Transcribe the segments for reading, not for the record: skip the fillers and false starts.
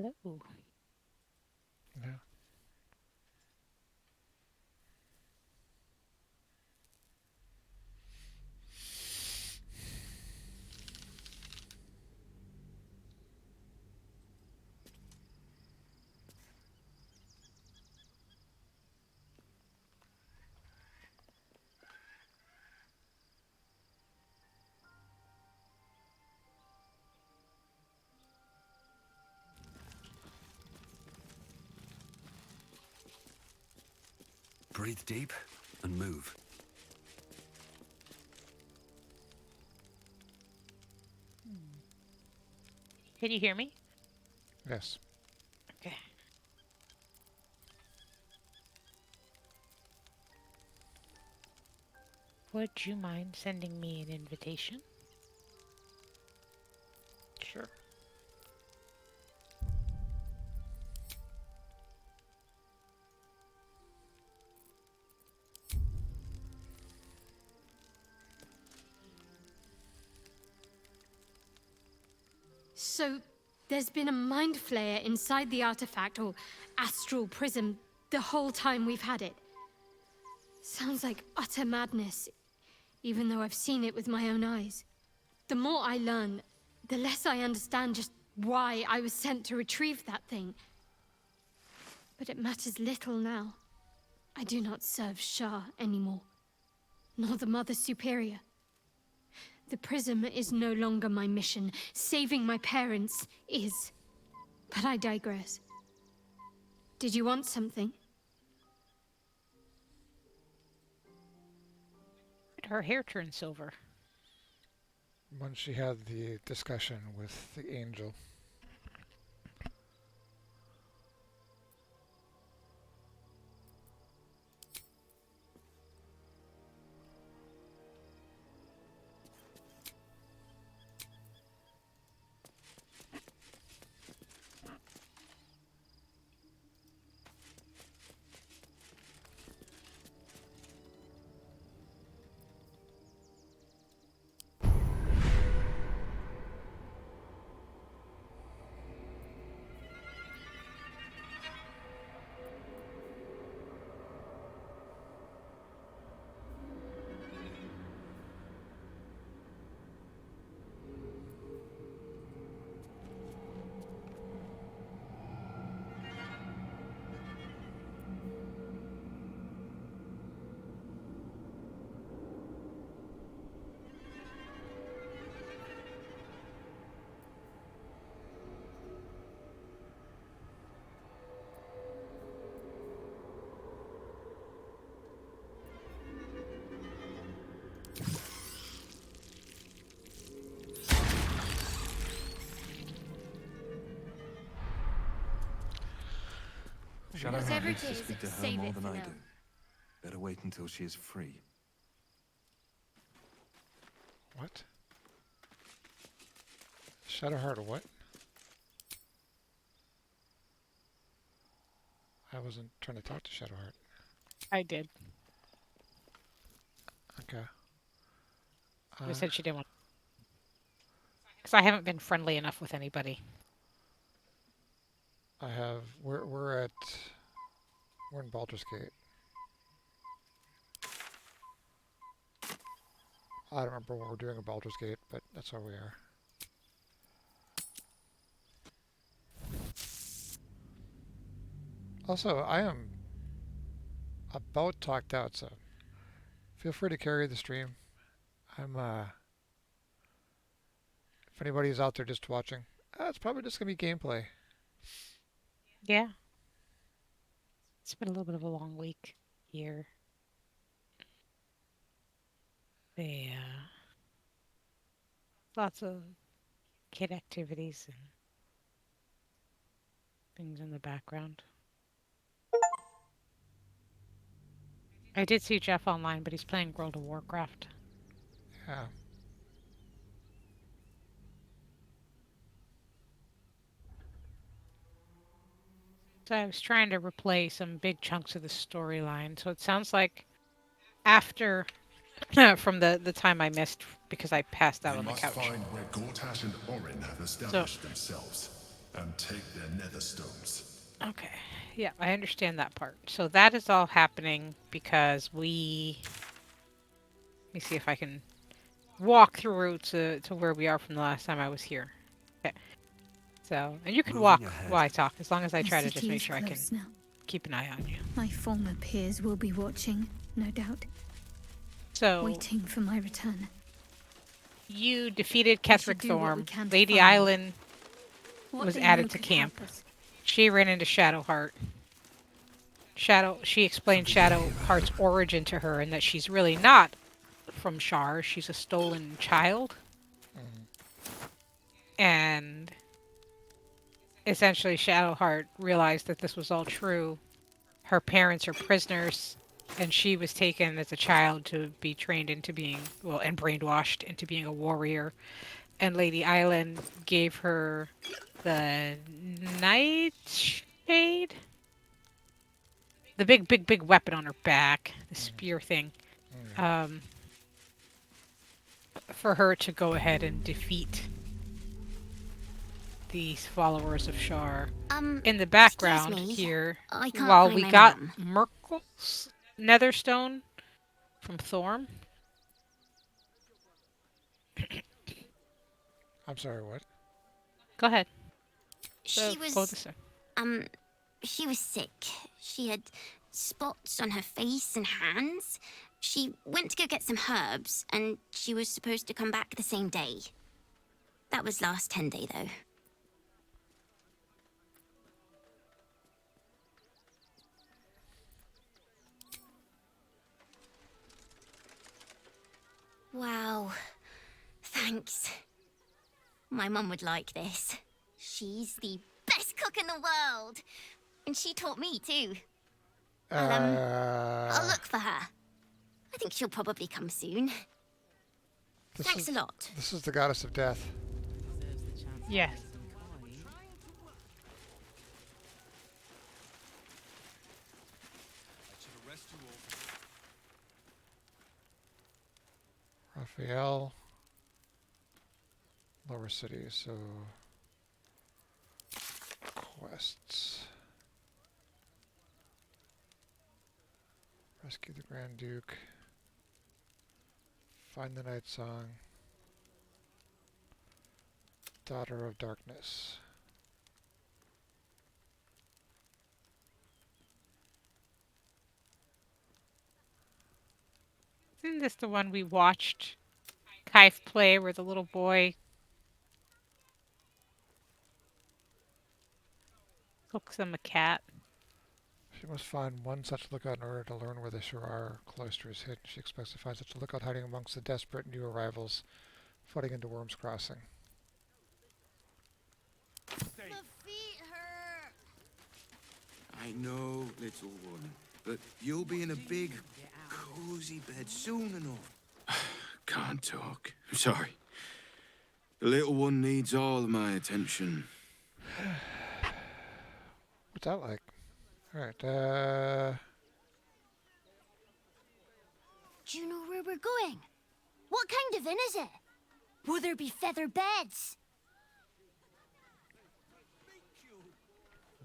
Hello. Yeah. Breathe deep and move. Can you hear me? Yes. Okay. Would you mind sending me an invitation? Sure. So, there's been a mind flayer inside the artifact, or astral prism, the whole time we've had it. Sounds like utter madness, even though I've seen it with my own eyes. The more I learn, the less I understand just why I was sent to retrieve that thing. But it matters little now. I do not serve Shah anymore, nor the Mother Superior. The prism is no longer my mission. Saving my parents is. But I digress. Did you want something? Her hair turned silver. When she had the discussion with the angel. Shadowheart Whatever needs it to is, speak to her save more it than for I now. do. Better wait until she is free. What? Shadowheart what? I wasn't trying to talk to Shadowheart. I did. Okay. She said she didn't want. Because I haven't been friendly enough with anybody. I have. We're in Baldur's Gate. I don't remember what we're doing at Baldur's Gate, but that's where we are. Also, I am about talked out, so feel free to carry the stream. I'm if anybody's out there just watching, it's probably just gonna be gameplay. Yeah. It's been a little bit of a long week here. Yeah. Lots of kid activities and things in the background. I did see Jeff online, but he's playing World of Warcraft. Yeah. So I was trying to replay some big chunks of the storyline. So it sounds like after from the time I missed because I passed out We on the must couch. find where Gortash and Orin have So established themselves. and take their nether stones. Okay. Yeah, I understand that part. So that is all happening because let me see if I can walk through to where we are from the last time I was here. Okay. So, and you can Moving walk ahead. while I talk, as long as I The try to just city make is sure I can close now. keep an eye on you. My former peers will be watching, no doubt, So, waiting for my return. you defeated We should Ketherick do what we Thorm. can to Lady find them. Island What was they added know to could camp. help us. She ran into Shadowheart. She explained Something to hear Shadowheart's about. origin to her and that she's really not from Shar. She's a stolen child. Mm. And essentially, Shadowheart realized that this was all true. Her parents are prisoners, and she was taken as a child to be trained into being, well, and brainwashed into being a warrior. And Lady Island gave her the Nightshade? The big weapon on her back, the spear thing, Mm. um, for her to go ahead and defeat these followers of Shar. In the Excuse background me. here, I can't while find we my got mum. Merkel's Netherstone from Thorm. I'm sorry, what? Go ahead. She Go was, this way. um, she was sick. She had spots on her face and hands. She went to go get some herbs, and she was supposed to come back the same day. That was last 10 day, though. Wow. Thanks. My mum would like this. She's the best cook in the world. And she taught me, too. I'll look for her. I think she'll probably come soon. This Thanks is a lot. this is the goddess of death. Yes. Raphael. Lower city, so quests. Rescue the Grand Duke. Find the Night Song. Daughter of Darkness. Isn't this the one we watched Kaif play where the little boy hooks him a cat? She must find one such lookout in order to learn where the Shirar cloister is hidden. She expects to find such a lookout hiding amongst the desperate new arrivals flooding into Worm's Crossing. My feet hurt. I know, little one, but you'll be in a big, cozy bed soon enough. Can't talk. I'm sorry. The little one needs all of my attention. What's that like? Alright, Do you know where we're going? What kind of inn is it? Will there be feather beds?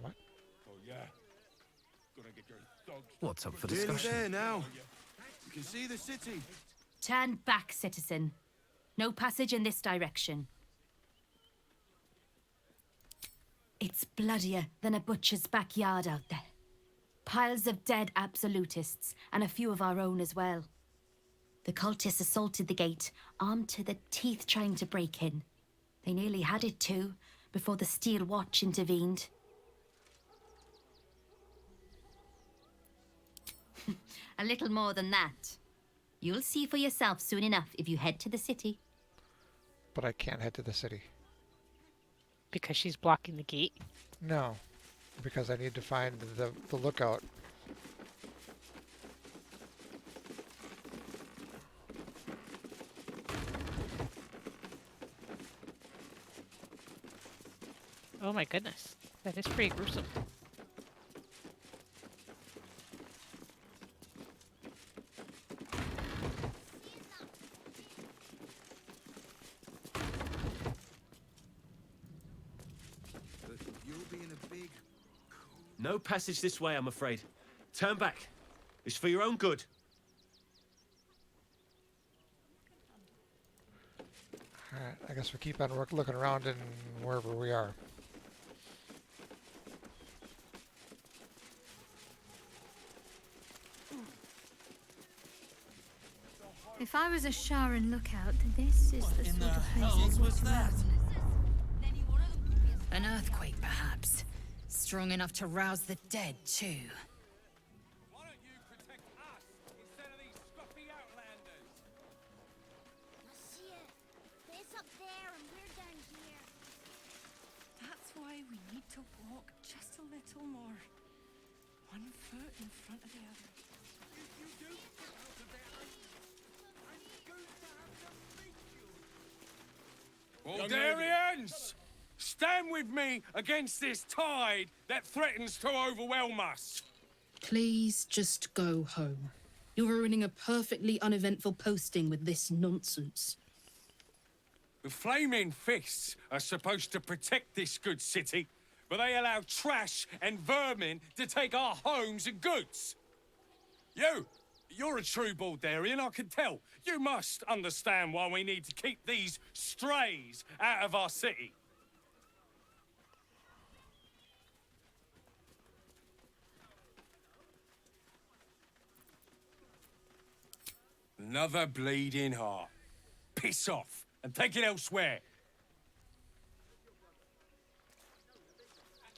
what? What's up for Nearly discussion? there now. You can see the city. Turn back, citizen. No passage in this direction. It's bloodier than a butcher's backyard out there. Piles of dead absolutists, and a few of our own as well. The cultists assaulted the gate, armed to the teeth trying to break in. They nearly had it too, before the Steel Watch intervened. A little more than that. You'll see for yourself soon enough if you head to the city. But I can't head to the city. Because she's blocking the gate. No, because I need to find the lookout. Oh my goodness. That is pretty gruesome. No passage this way, I'm afraid. Turn back. It's for your own good. Alright, I guess we keep on looking around in wherever we are. If I was a Sharon lookout, this is the sort of place I'd watch around. An earthquake, perhaps. Strong enough to rouse the dead, too. Why don't you protect us instead of these scruffy outlanders? Monsieur, it's up there and we're down here. That's why we need to walk just a little more. One foot in front of the other. If you do get out of there, I'm going to have to beat you. Baldurians! Stand with me against this tide that threatens to overwhelm us. Please just go home. You're ruining a perfectly uneventful posting with this nonsense. The Flaming Fists are supposed to protect this good city, but they allow trash and vermin to take our homes and goods. You're a true Baldurian, I can tell. You must understand why we need to keep these strays out of our city. Another bleeding heart. Piss off and take it elsewhere.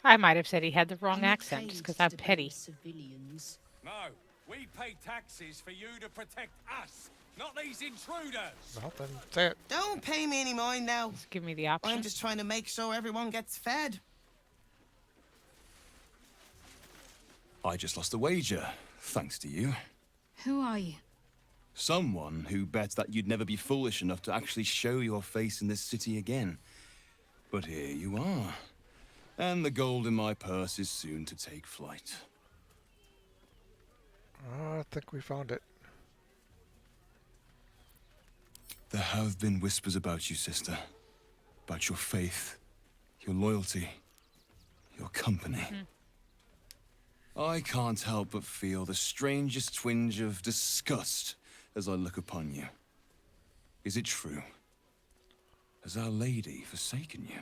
I might have said he had the wrong I'm not accent paid because to I'm debate petty. with civilians. No, we pay taxes for you to protect us, not these intruders. Well, then say it. Don't pay me any mind now. Just give me the option. I'm just trying to make sure everyone gets fed. I just lost a wager, thanks to you. Who are you? Someone who bet that you'd never be foolish enough to actually show your face in this city again. But here you are. And the gold in my purse is soon to take flight. I think we found it. There have been whispers about you, sister. About your faith, your loyalty, your company. I can't help but feel the strangest twinge of disgust as I look upon you. Is it true? Has Our Lady forsaken you?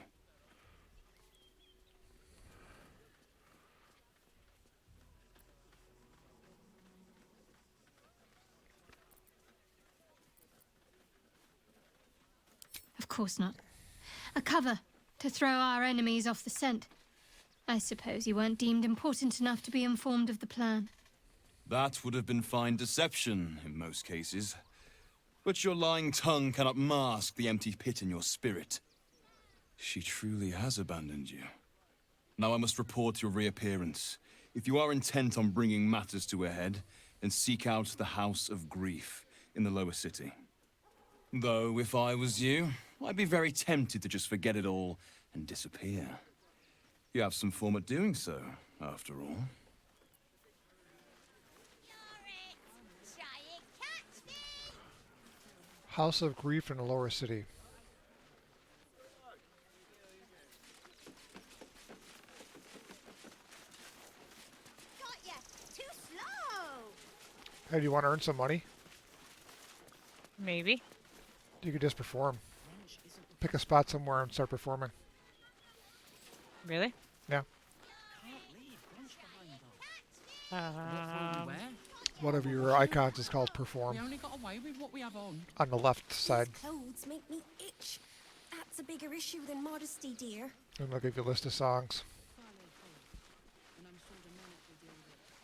Of course not. A cover to throw our enemies off the scent. I suppose you weren't deemed important enough to be informed of the plan. That would have been fine deception in most cases. But your lying tongue cannot mask the empty pit in your spirit. She truly has abandoned you. Now I must report your reappearance. If you are intent on bringing matters to a head, then seek out the House of Grief in the lower city. Though, if I was you, I'd be very tempted to just forget it all and disappear. You have some form at doing so, after all. House of Grief in the lower city. Got ya! Too slow! Hey, do you want to earn some money? Maybe. You could just perform. Pick a spot somewhere and start performing. Really? Yeah. One of your icons is called perform. We only got away with what we have on. On the left side. Clothes make me itch. That's a bigger issue than modesty, dear. And they'll give you a list of songs.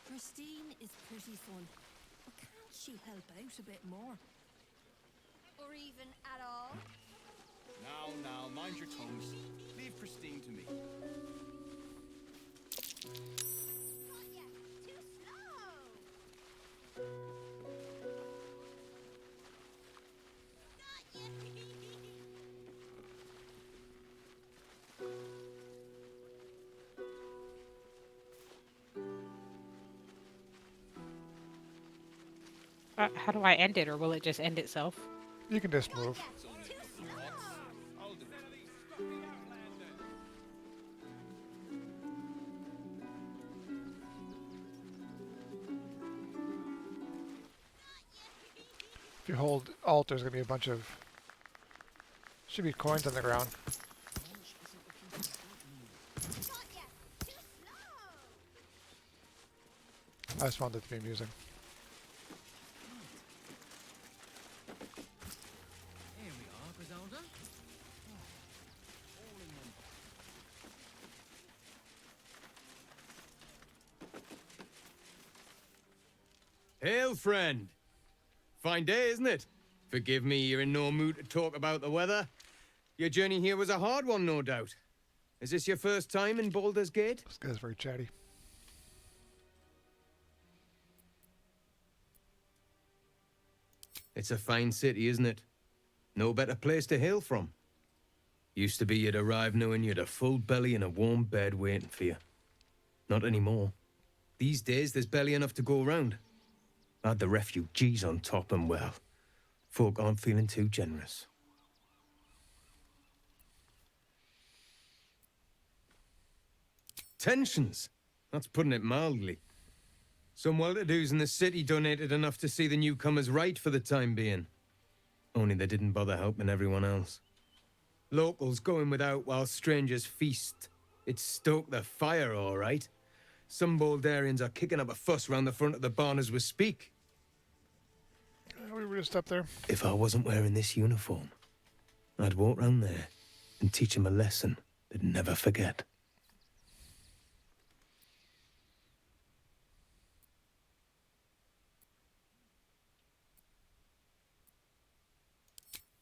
Christine is pretty fun. But can't she help out a bit more? Or even at all? Now, mind your tongues. Leave Christine to me. How do I end it, or will it just end itself? You can just move. If you hold Alt, there's going to be a bunch of... should be coins on the ground. I just wanted it to be amusing. Here we are, Griselda. Hail, friend. Fine day, isn't it? Forgive me, you're in no mood to talk about the weather. Your journey here was a hard one, no doubt. Is this your first time in Baldur's Gate? This guy's very chatty. It's a fine city, isn't it? No better place to hail from. Used to be you'd arrive knowing you'd a full belly and a warm bed waiting for you. Not anymore. These days, there's barely enough to go around. Add the refugees on top and, well, folk aren't feeling too generous. Tensions. That's putting it mildly. Some well-to-dos in the city donated enough to see the newcomers right for the time being. Only they didn't bother helping everyone else. Locals going without while strangers feast. It stoked the fire, all right. Some Baldurians are kicking up a fuss round the front of the barn as we speak. We were just up there. If I wasn't wearing this uniform, I'd walk round there and teach them a lesson they'd never forget.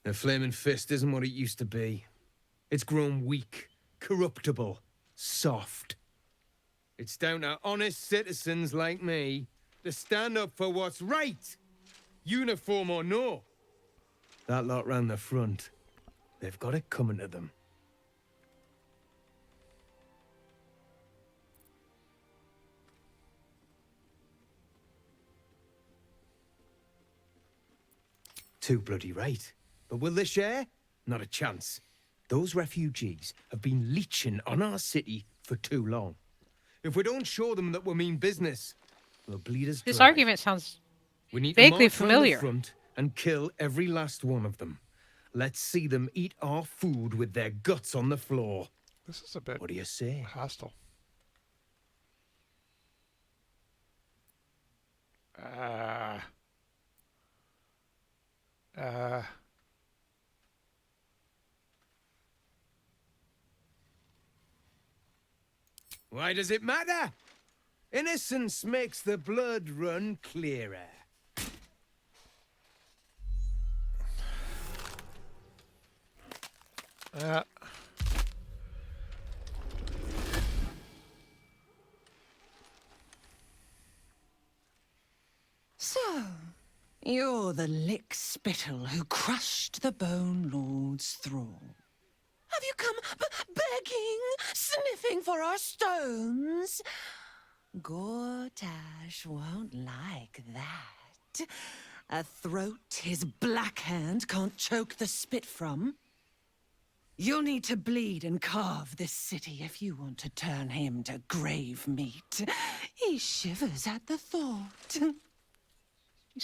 The Flaming Fist isn't what it used to be. It's grown weak, corruptible, soft. It's down to honest citizens like me to stand up for what's right, uniform or no. That lot round the front, they've got it coming to them. Too bloody right. But will they share? Not a chance. Those refugees have been leeching on our city for too long. If we don't show them that we mean business, they'll bleed us dry. This argument sounds We need vaguely to march round familiar. the front and kill every last one of them. Let's see them eat our food with their guts on the floor. This is a bit... What do you say? Hostile. Why does it matter? Innocence makes the blood run clearer. So, you're the lick spittle who crushed the Bone Lord's thrall. Have you come begging, sniffing for our stones? Gortash won't like that. A throat his black hand can't choke the spit from. You'll need to bleed and carve this city if you want to turn him to grave meat. He shivers at the thought.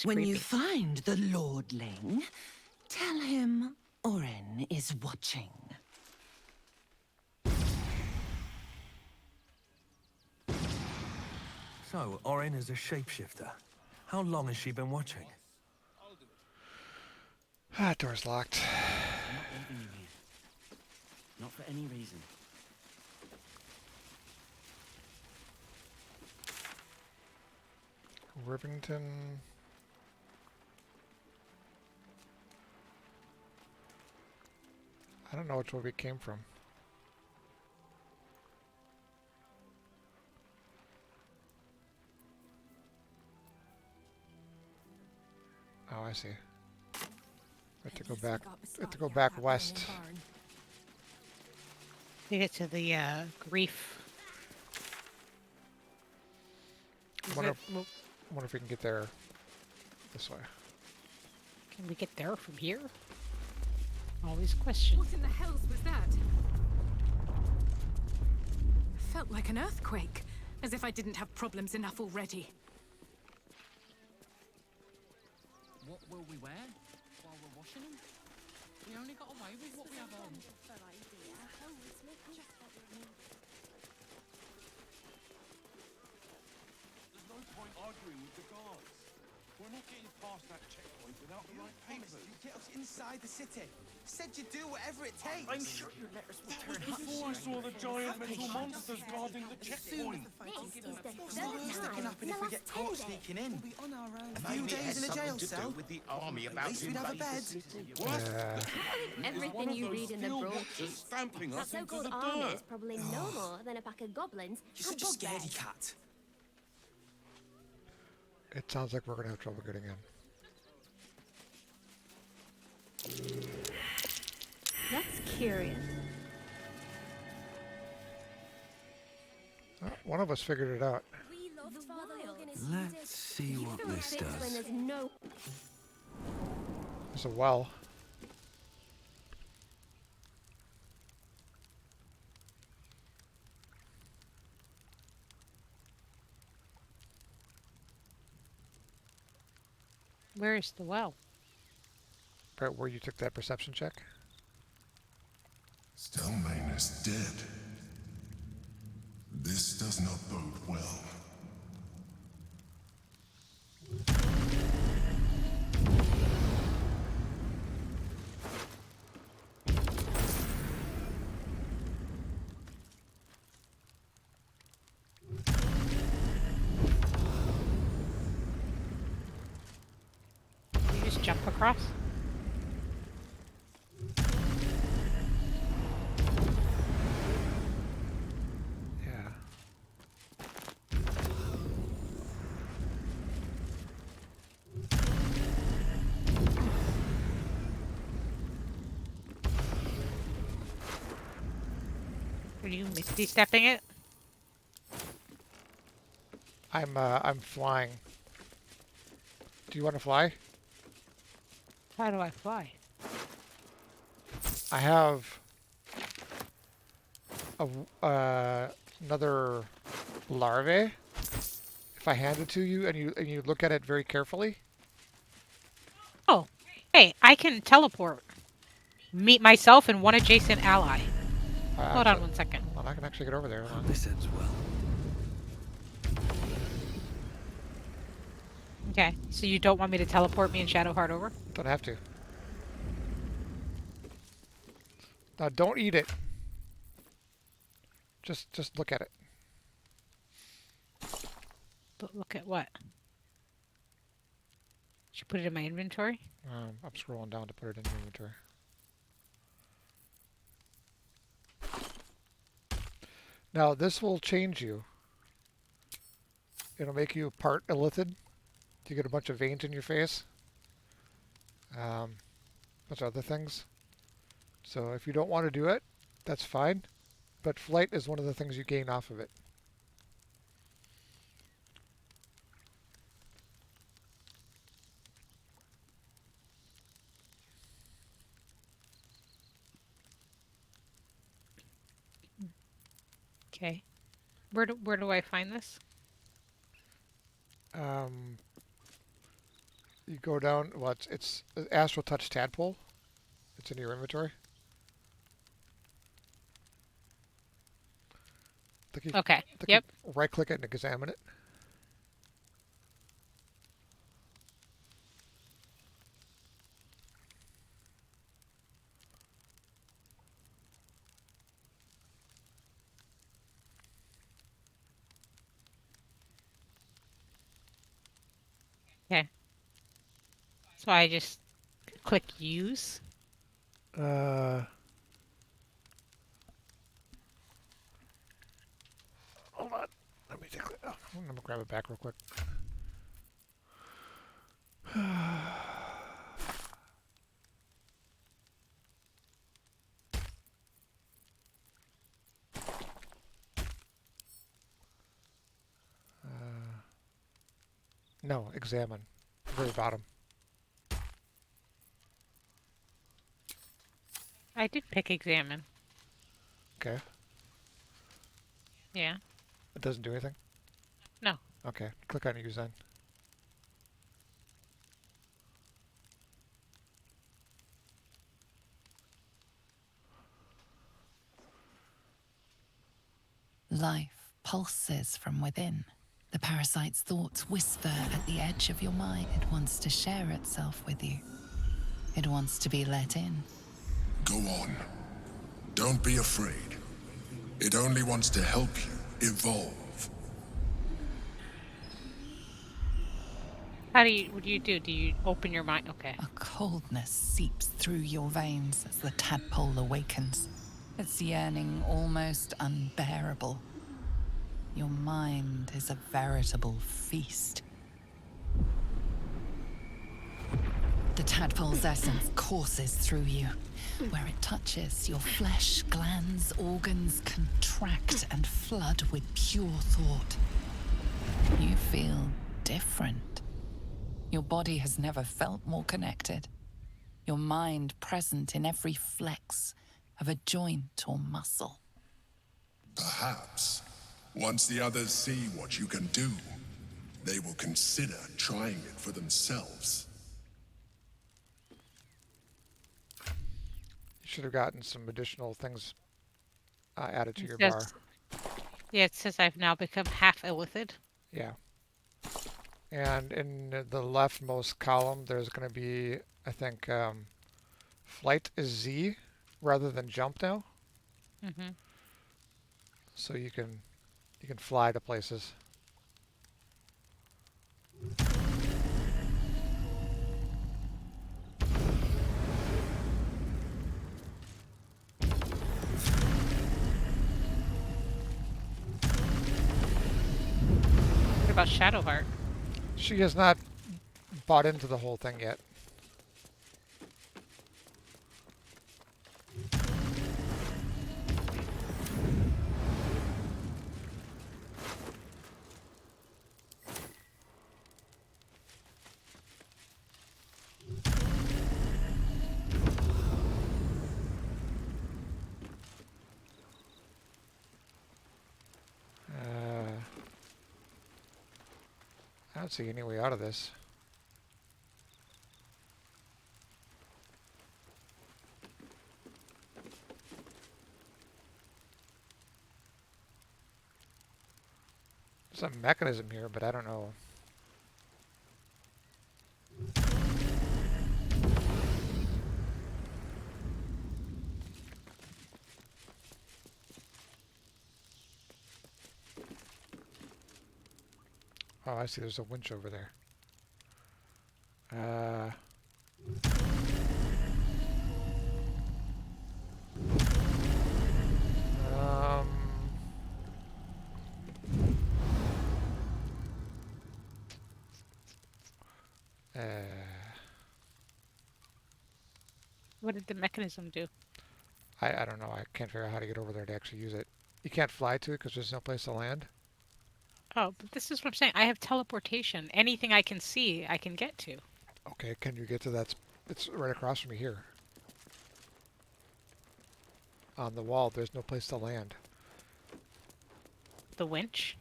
When you find the Lordling, tell him Orin is watching. So, Orin is a shapeshifter. How long has she been watching? Ah, door's locked. I'm not leaving you here. Not for any reason. Rivington. I don't know which way we came from. Oh, I see. I have to go back. I have to go back west. You get to the grief. Wonder if we can get there this way. Can we get there from here? Always question. What in the hells was that? Felt like an earthquake, as if I didn't have problems enough already. What will we wear while we're washing them? We only got away with what we have on. There's no point arguing with the guards. We're not getting past that checkpoint without the right papers. You get us inside the city. Said you'd do whatever it takes. I'm sure your letters will turn up. Before I saw the giant metal monsters guarding the checkpoint. What's the worst that can happen if we get caught sneaking in? We'll be on our own. A few Maybe it days has in a jail something to cell. do with the army At about least to we'd have a invade bed. the city. Everything you read in the brochure. Stamping That us into so-called the army dirt. is probably no more than a pack of goblins You're and such a scaredy bugbears. cat. It sounds like we're going to have trouble getting in. That's curious. Oh, one of us figured it out. Let's see what this When does. there's no There's a well. Where's the well? Right where you took that perception check. Stelmane is dead. This does not bode well. You just jump across? Yeah. Are you misty stepping it? I'm flying. Do you want to fly? How do I fly? I have another larvae. If I hand it to you and you look at it very carefully. Oh, hey, I can teleport. Meet myself and one adjacent ally. Hold on 1 second. Well, I can actually get over there. Hold on. This ends well. Okay, so you don't want me to teleport me and Shadowheart over? Don't have to. Now don't eat it. Just look at it. But look at what? Should you put it in my inventory? I'm scrolling down to put it in your inventory. Now this will change you. It'll make you part illithid. You get a bunch of veins in your face. Bunch of other things. So if you don't want to do it, that's fine. But flight is one of the things you gain off of it. Okay. Where do I find this? You go down. Well, it's Astral Touch Tadpole. It's in your inventory. Okay. Yep. Right click it and examine it. Okay. So I just click use. Hold on. Let me take it. Oh, I'm gonna grab it back real quick. No, examine. Very bottom. I did pick examine. Okay. Yeah. It doesn't do anything? No. Okay. Click on use then. Life pulses from within. The parasite's thoughts whisper at the edge of your mind. It wants to share itself with you. It wants to be let in. Go on. Don't be afraid. It only wants to help you evolve. What do you do? Do you open your mind? Okay. A coldness seeps through your veins as the tadpole awakens. Its yearning almost unbearable. Your mind is a veritable feast. The tadpole's essence courses through you. Where it touches, your flesh, glands, organs contract and flood with pure thought. You feel different. Your body has never felt more connected. Your mind present in every flex of a joint or muscle. Perhaps, once the others see what you can do, they will consider trying it for themselves. You should have gotten some additional things added to It your says, bar. yeah, it says I've now become half illithid. Yeah. And in the leftmost column, there's going to be, I think, flight is Z rather than jump now. Mm-hmm. So you can fly to places. What about Shadowheart? She has not bought into the whole thing yet. I don't see any way out of this. There's a mechanism here, but I don't know. Oh, I see. There's a winch over there. Um, What did the mechanism do? I don't know. I can't figure out how to get over there to actually use it. You can't fly to it because there's no place to land. Oh, but this is what I'm saying. I have teleportation. Anything I can see, I can get to. Okay, can you get to that? It's right across from me here. On the wall, there's no place to land. The winch?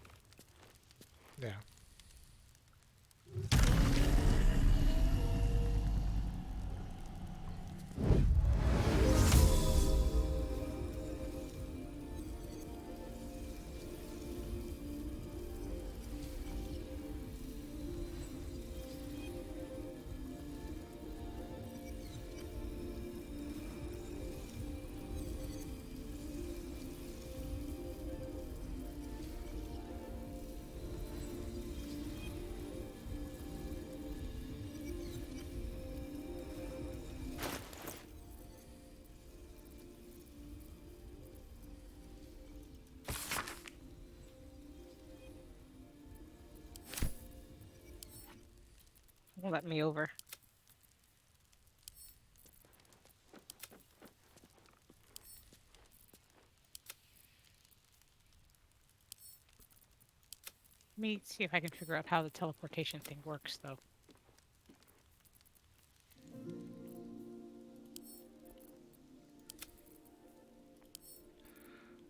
Yeah. Let me over. Let me see if I can figure out how the teleportation thing works, though.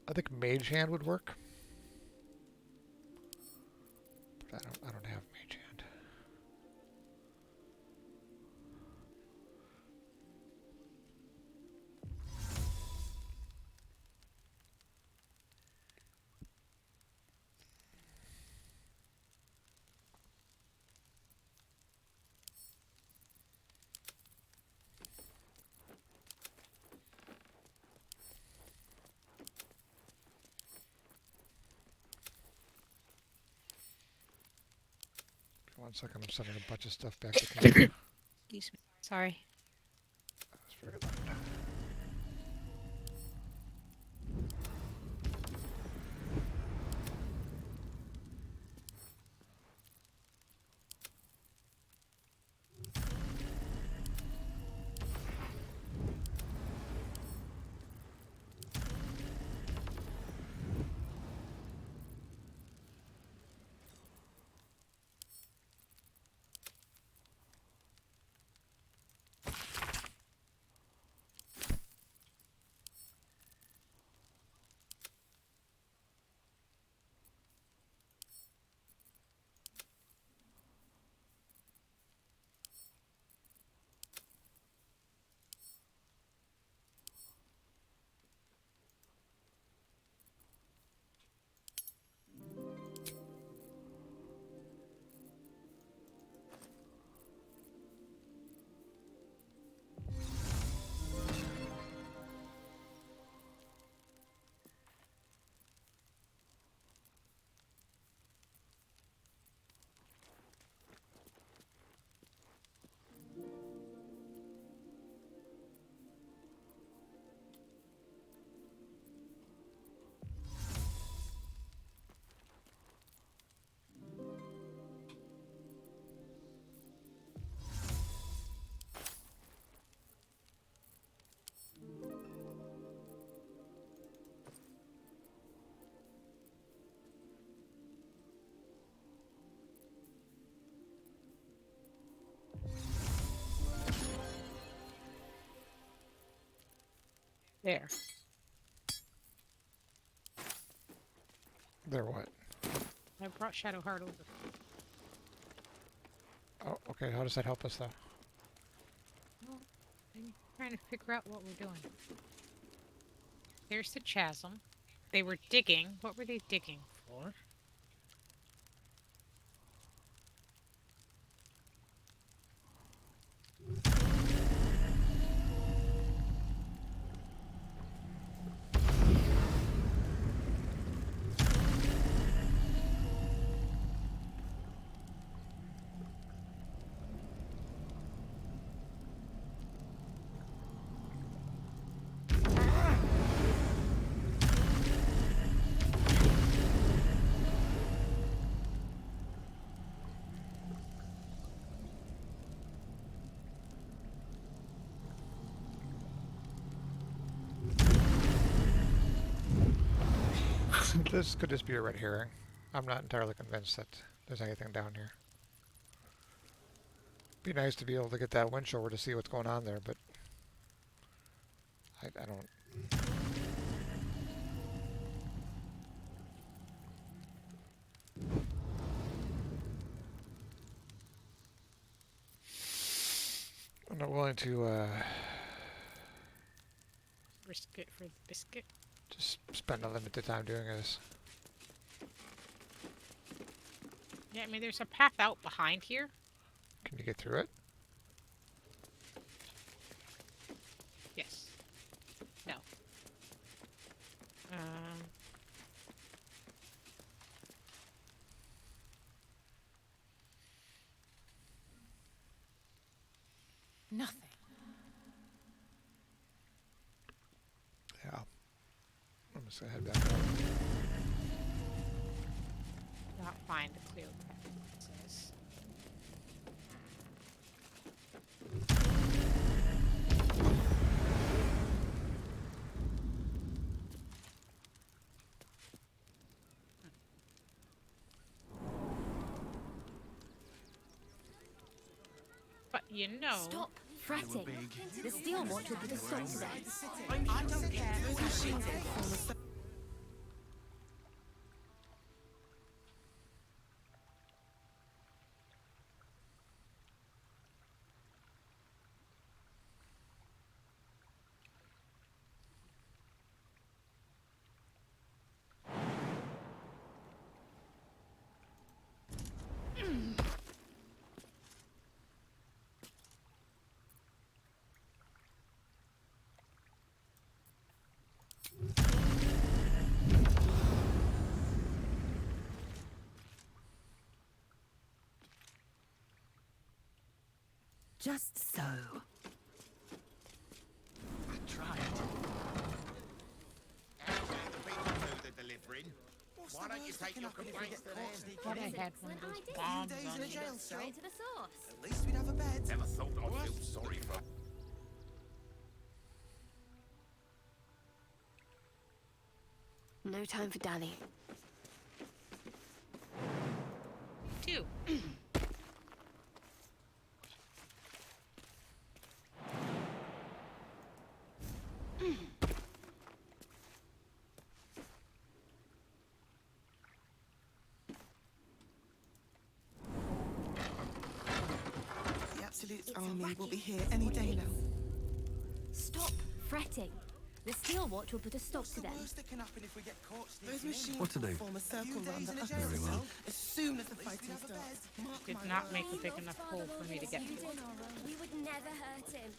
I think Mage Hand would work. But I don't have Mage Hand. 1 second, I'm sending a bunch of stuff back to camp. Excuse me. Sorry. That's very loud. There. There what? I brought Shadowheart over. Oh, okay. How does that help us, though? Well, I'm trying to figure out what we're doing. There's the chasm. They were digging. What were they digging for? This could just be a red herring. I'm not entirely convinced that there's anything down here. Be nice to be able to get that winch over to see what's going on there, but I don't. I'm not willing to Risk it for the biscuit. just spend unlimited time doing this. Yeah, I mean, there's a path out behind here. Can you get through it? Yes. No. Nothing. Yeah. I'm just gonna head back out. Not find a clear path, it says. But you know... Stop fretting. The Steel Watch will put a stop to this. I don't care who sees it. Just so. I tried. Why don't you take your complaints to them? Thought I had one of those bombs on me. Straight to the source. At least we'd have a bed. Never thought I'd feel sorry for. No time for dallying. Two. The Absolute's army will be here any day now. Stop fretting. The Steel Watch will put a stop to them. Worst that can happen if we get caught sneaking Those in. What to do? Form a circle round the upper Very well. cell as soon as the fighting starts. Did not make a big enough hole for me to get through. We would never hurt him.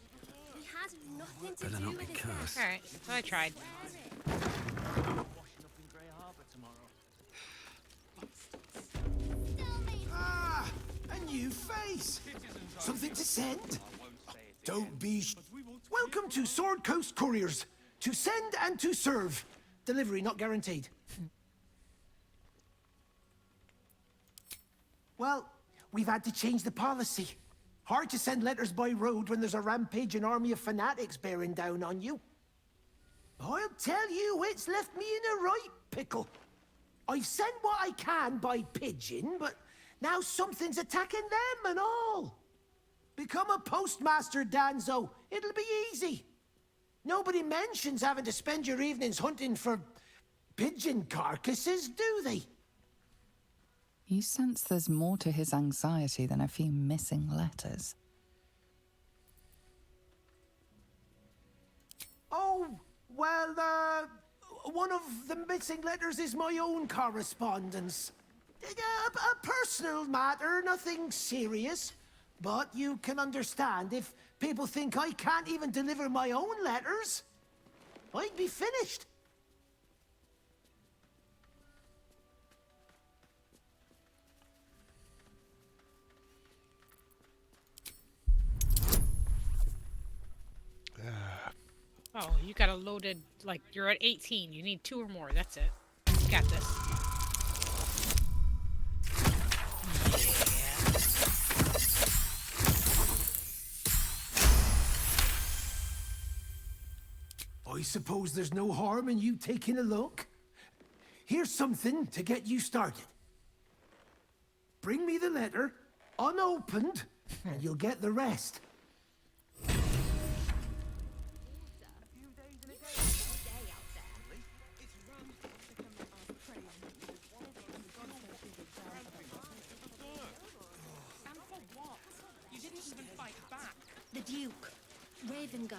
He had nothing to Better do not with be his cursed. Alright, so I tried. Ah, a new face. Something to send? Don't be Welcome to Sword Coast Couriers. To send and to serve. Delivery not guaranteed. Well, we've had to change the policy. Hard to send letters by road when there's a rampaging army of fanatics bearing down on you. I'll tell you, it's left me in a right pickle. I've sent what I can by pigeon, but now something's attacking them and all. Become a postmaster, Danzo. It'll be easy. Nobody mentions having to spend your evenings hunting for pigeon carcasses, do they? You sense there's more to his anxiety than a few missing letters. Oh, well, one of the missing letters is my own correspondence. A personal matter, nothing serious. But you can understand if people think I can't even deliver my own letters, I'd be finished. Oh, you got a loaded, like, you're at 18. You need 2 or more. That's it. You got this. I suppose there's no harm in you taking a look. Here's something to get you started. Bring me the letter, unopened, and you'll get the rest. The Duke. Ravengard.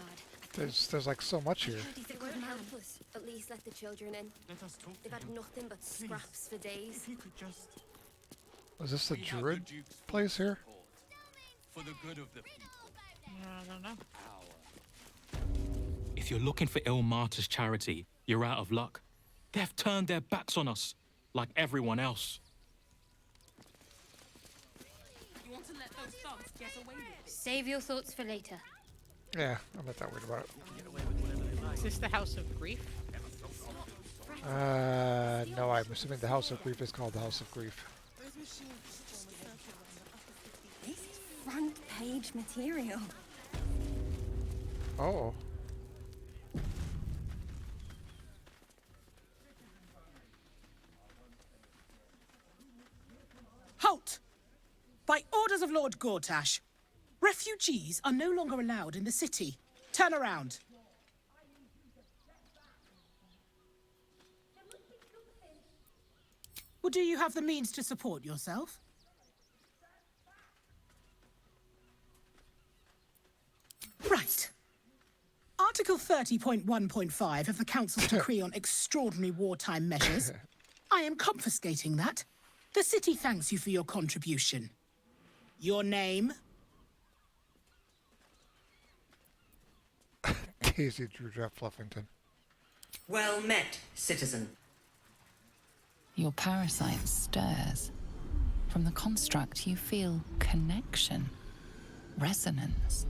There's like so much here. He's a good man. Help us. At least let the children in. Let us talk They've had nothing but scraps for days. If you could just... Is this the druid place here? For the good of the people. I don't know. If you're looking for Ilmater's charity, you're out of luck. They've turned their backs on us, like everyone else. You want to let those thugs get away with it? Save your thoughts for later. Yeah, I'm not that worried about it. Is this the House of Grief? No, I'm assuming the House of Grief is called the House of Grief. This is front page material. Oh. Halt! By orders of Lord Gortash, refugees are no longer allowed in the city. Turn around. Well, do you have the means to support yourself? Right. Article 30.1.5 of the Council's Decree on Extraordinary Wartime Measures. I am confiscating that. The city thanks you for your contribution. Your name? Casey Drewdrop Fluffington. Well met, citizen. Your parasite stirs. From the construct, you feel connection. resonance.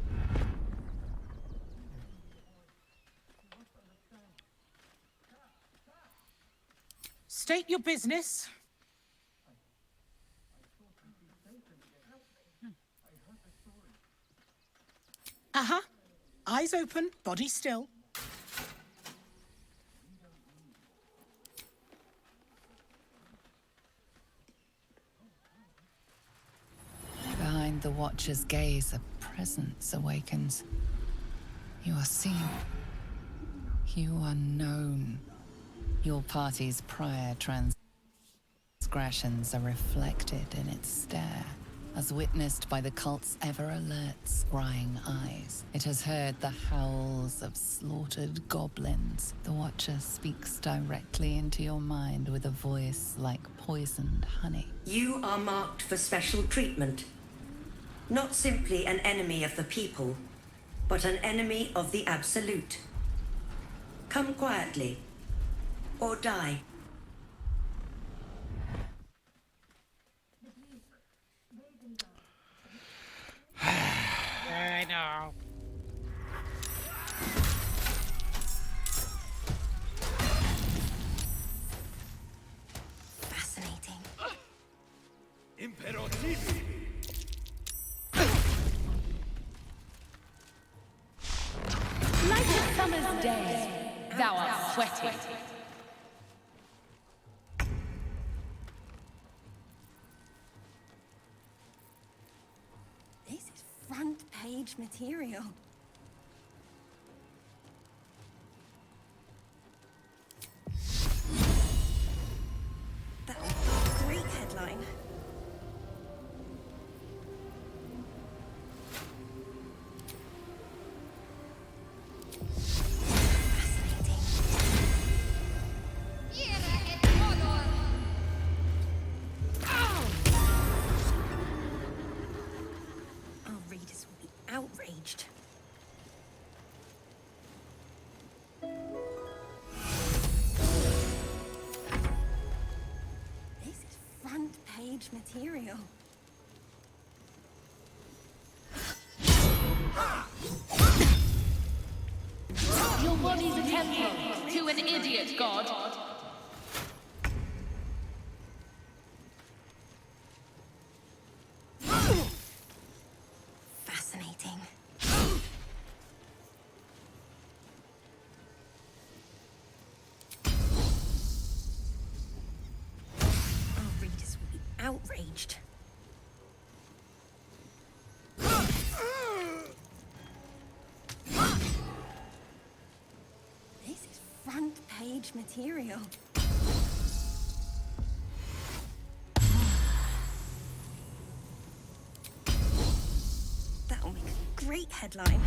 State your business. Uh-huh. Eyes open, body still. Behind the Watcher's gaze, a presence awakens. You are seen. You are known. Your party's prior transgressions are reflected in its stare, as witnessed by the cult's ever-alert, scrying eyes. It has heard the howls of slaughtered goblins. The Watcher speaks directly into your mind with a voice like poisoned honey. You are marked for special treatment. Not simply an enemy of the people, but an enemy of the Absolute. Come quietly, or die. I know. Fascinating. Imperativi! Like a summer's day, thou art sweaty. This is front page material. That was a great headline. Our readers will be outraged. This is front page material. Your body's a temple to an idiot god. Fascinating. Our readers will be outraged. This is front page material. That'll make a great headline.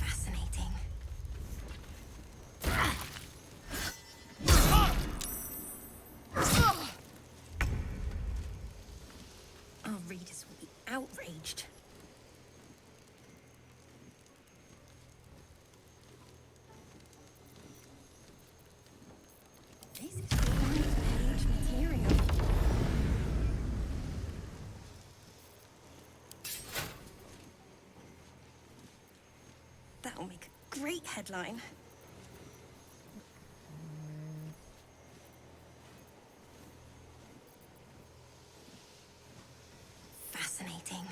Fascinating. Our readers will be outraged. This is front page material. That'll make a great headline. Fascinating.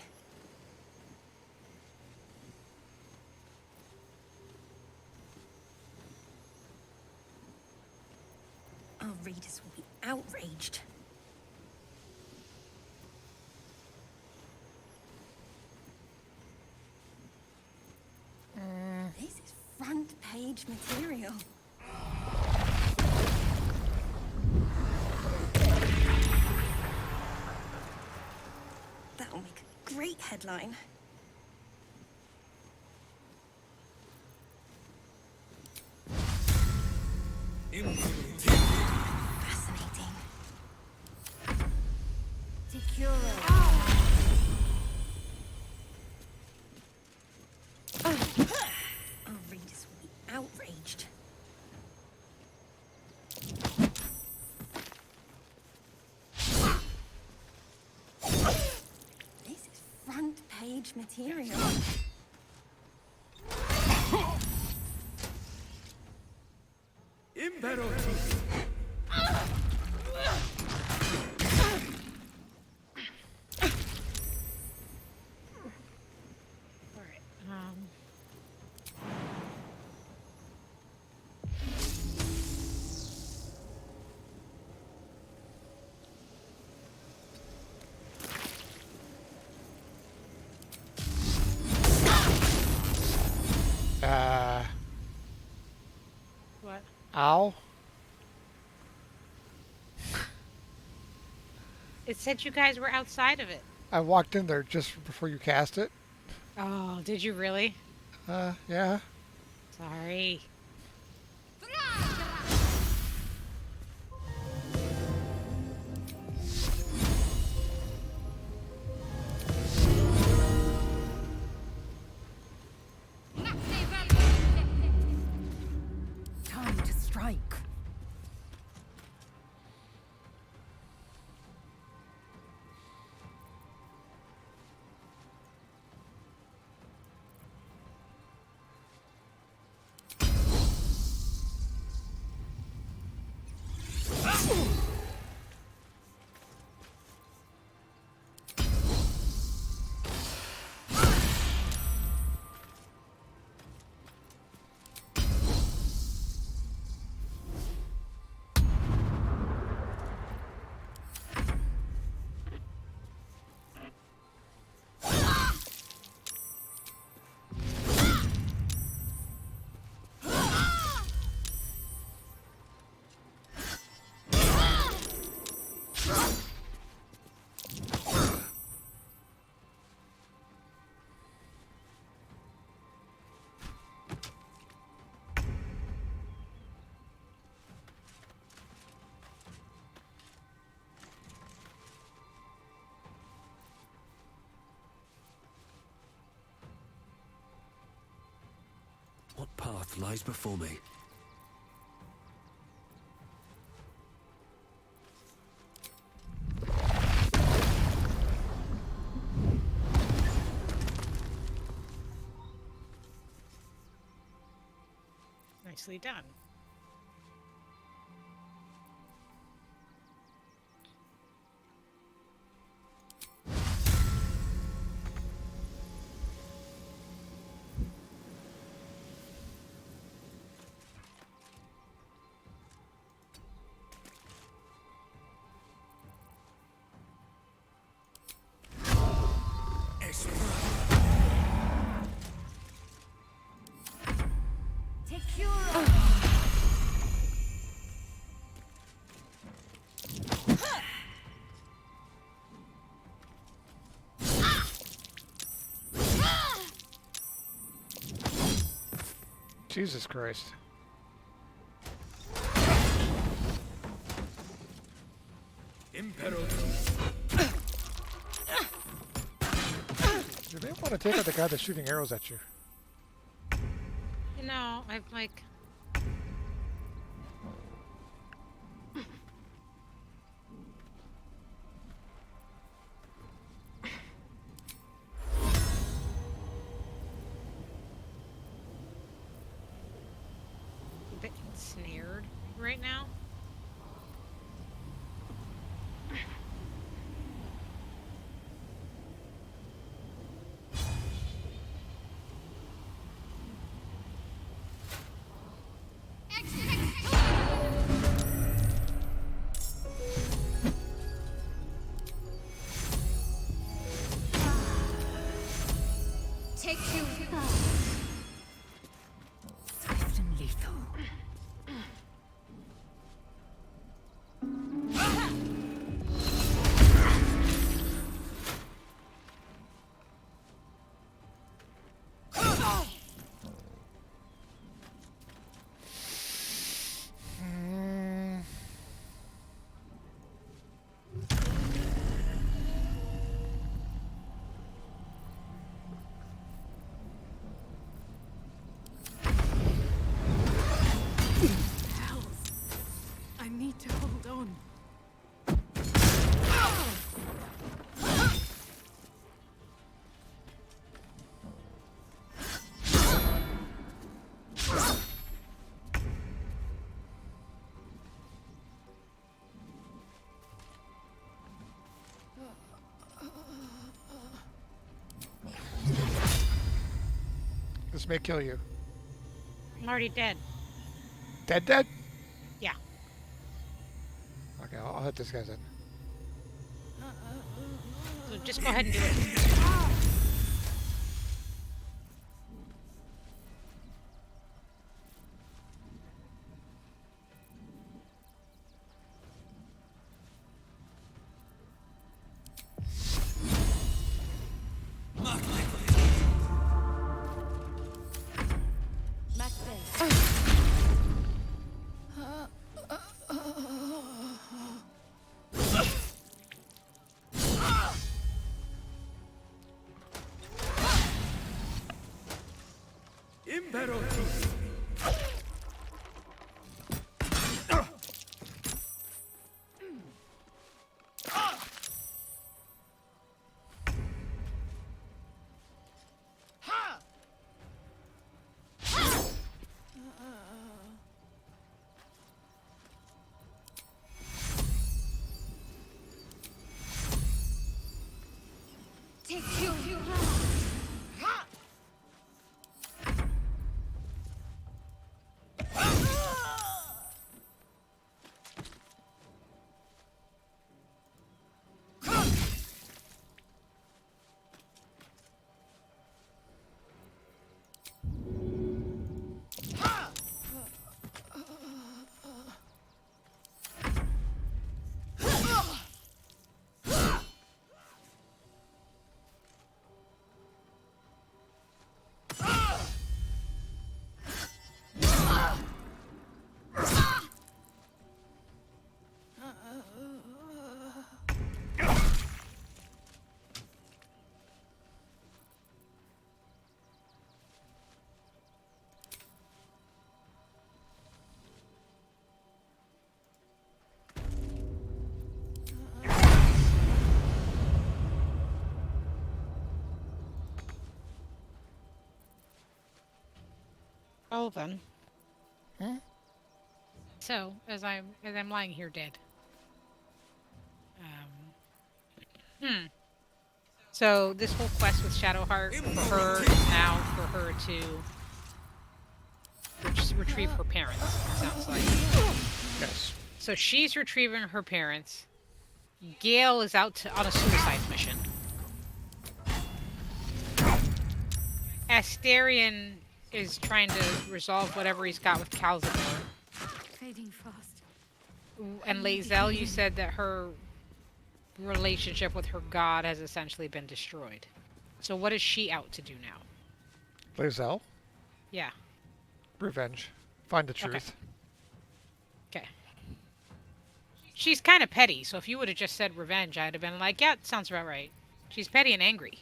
Our readers will be outraged. This is front page material. That'll make a great headline. Fascinating. Our readers will be outraged. mage material. Alright, what? Ow. It said you guys were outside of it. I walked in there just before you cast it. Oh, did you really? Yeah. Sorry. Time to strike. What path lies before me? Nicely done. Jesus Christ. You may want to take out the guy that's shooting arrows at you. You know, I've like... a bit ensnared right now. Take you. Swift and lethal. This may kill you. I'm already dead. Dead, dead? Yeah. Okay, I'll hit this guy's then. So just go ahead and do it. Oh then. Hmm? So as I'm lying here dead. So this whole quest with Shadowheart for her is now for her to retrieve her parents, it sounds like. Yes. So she's retrieving her parents. Gale is out on a suicide mission. Asterion is trying to resolve whatever he's got with Calzador. Fading fast. And Lae'zel, you said that her relationship with her god has essentially been destroyed. So what is she out to do now? Lae'zel? Yeah. Revenge. Find the truth. Okay. She's kind of petty, so if you would have just said revenge, I'd have been like, yeah, it sounds about right. She's petty and angry.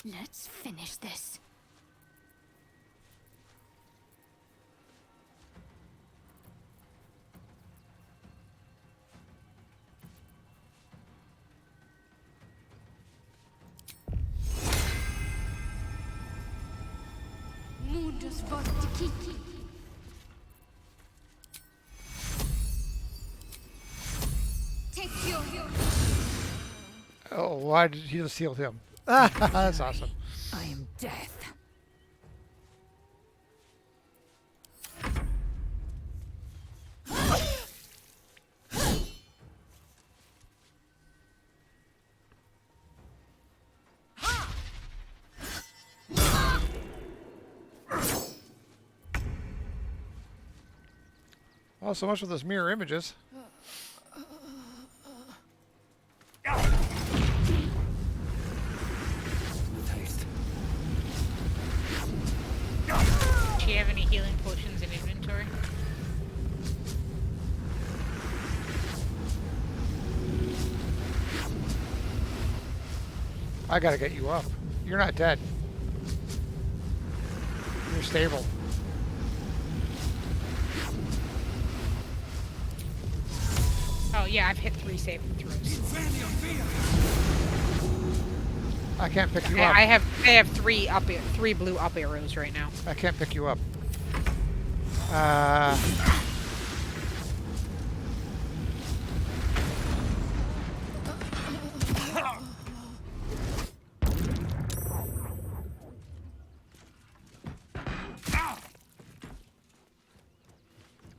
Let's finish this. Mundus vortici. Take your. Oh, why did he just heal him? That's awesome. I am death. Well, so much for those mirror images. Taste. Do you have any healing potions in inventory? I gotta get you up. You're not dead. You're stable. yeah, I've hit 3 saving throws. I can't pick you up. I have 3 blue up arrows right now. I can't pick you up.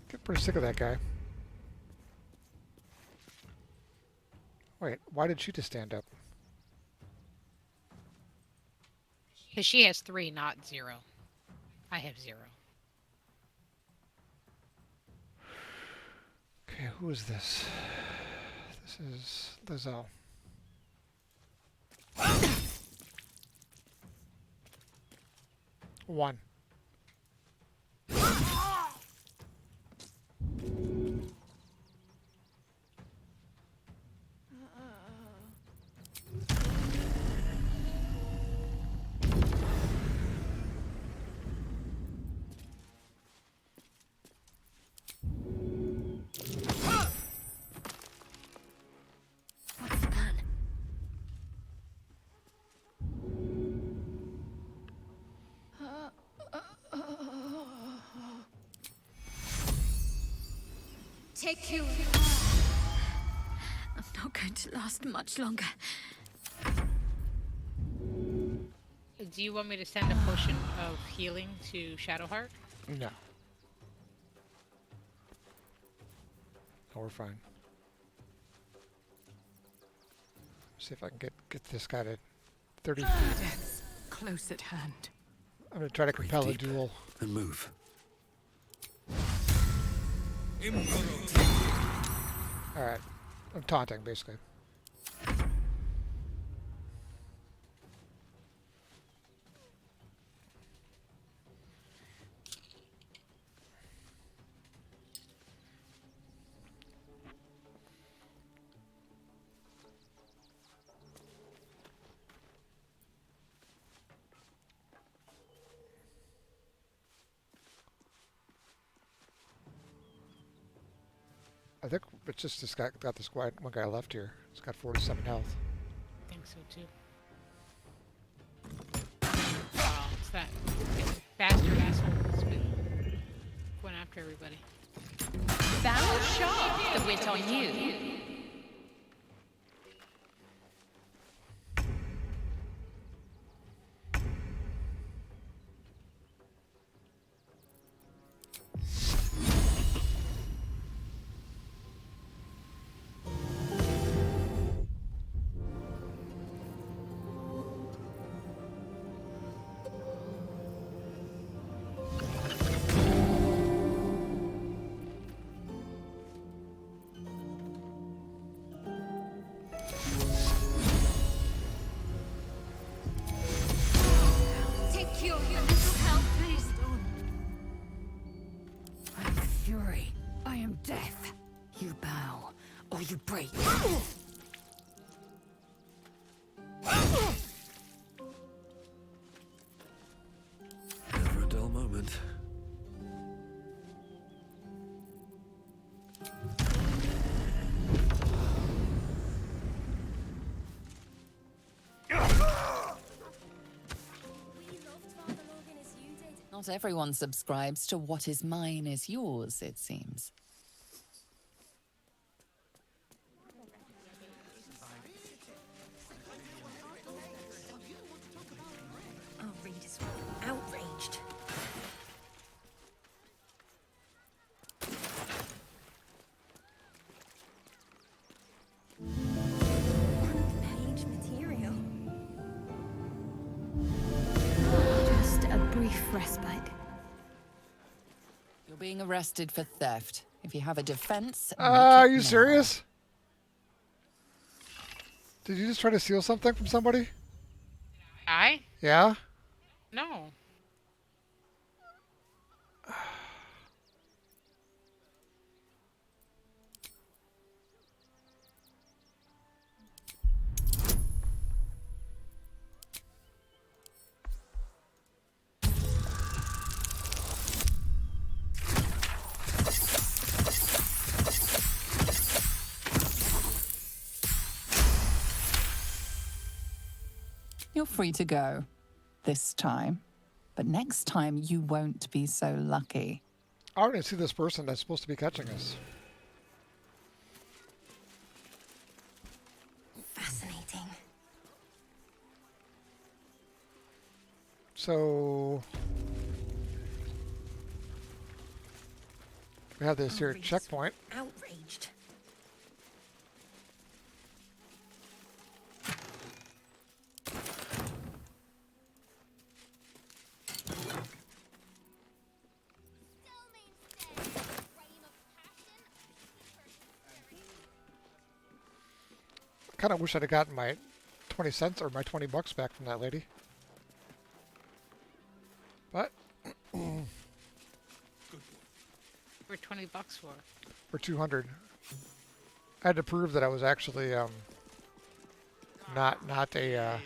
Get pretty sick of that guy. Wait, why did she just stand up? Because she has 3, not 0. I have 0. Okay, who is this? This is Lizzo. One. What's the plan? Take you. I'm not going to last much longer. Do you want me to send a potion of healing to Shadowheart? No. No, we're fine. See if I can get this guy to 30 feet. Death's close at hand. I'm gonna try to compel a duel. And move. Alright. I'm taunting, basically. I think it's just this guy got this one guy left here. He's got 47 health. I think so too. Oh, it's that bastard asshole that's been going after everybody. Thou sharp, the wit on you. Take you. A little help, please. I'm fury. I am death. You bow, or you break. Never a dull moment. Not everyone subscribes to what is mine is yours, it seems. Our readers will be outraged. One-page material. Just a brief respite. You're being arrested for theft. If you have a defense, Are you serious? Did you just try to steal something from somebody? I? Yeah? No. You're free to go. This time. But next time you won't be so lucky. I already see this person that's supposed to be catching us. Fascinating. So we have this here checkpoint. Outraged. Kind of wish I'd have gotten my 20 cents or my 20 bucks back from that lady. But For 20 bucks for? For 200. I had to prove that I was actually not a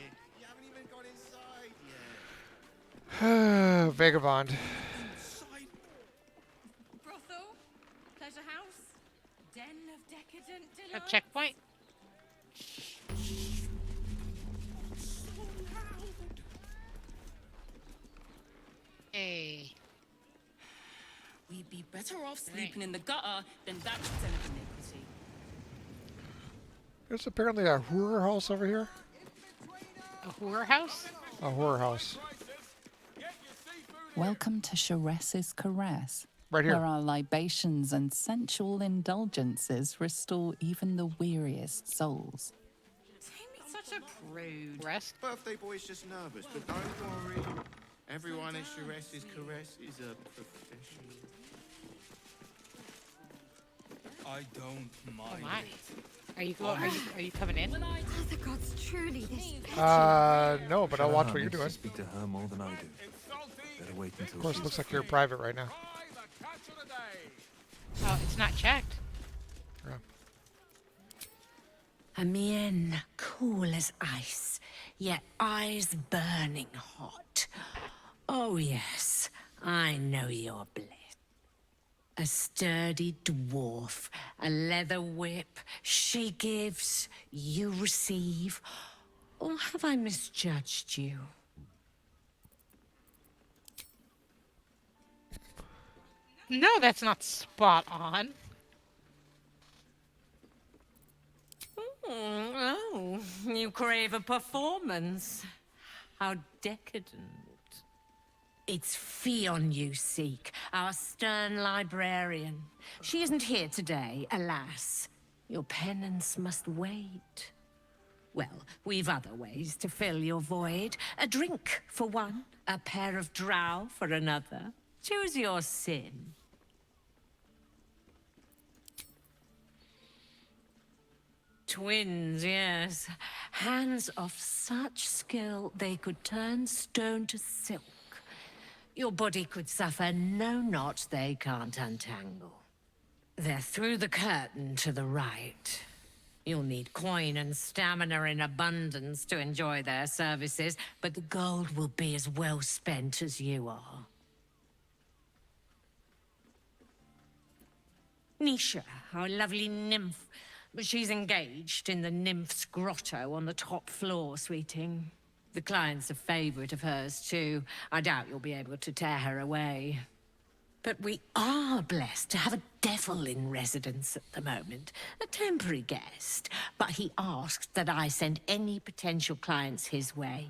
vagabond. Brothel, pleasure house, den of decadent A delight. checkpoint? Hey. We'd be better off sleeping in the gutter than that son of iniquity. There's apparently a whore house over here. A whore house? A whore house. Welcome to Sharess's Caress. Right here. Where our libations and sensual indulgences restore even the weariest souls. Don't be such a prude. Rest? Birthday boy's just nervous, but don't worry. Everyone at Sharess's Caress is a professional. I don't Oh mind. my. Are you coming in? Are the gods truly this No, but I'll watch what you're needs to doing. speak to her more than I do. Better wait until Of course, it she's looks like you're private right now. Oh, it's not checked. A mien cool as ice, yet eyes burning hot. Oh yes, I know you're blessed. A sturdy dwarf, a leather whip, she gives, you receive. Or have I misjudged you? No, that's not spot on. Oh, you crave a performance. How decadent. It's Fionn you seek, our stern librarian. She isn't here today, alas. Your penance must wait. Well, we've other ways to fill your void. A drink for one, a pair of drow for another. Choose your sin. Twins, yes. Hands of such skill they could turn stone to silk. Your body could suffer no knot they can't untangle. They're through the curtain to the right. You'll need coin and stamina in abundance to enjoy their services, but the gold will be as well spent as you are. Nisha, our lovely nymph. But she's engaged in the nymph's grotto on the top floor, sweeting. The client's a favorite of hers, too. I doubt you'll be able to tear her away. But we are blessed to have a devil in residence at the moment. A temporary guest. But he asked that I send any potential clients his way.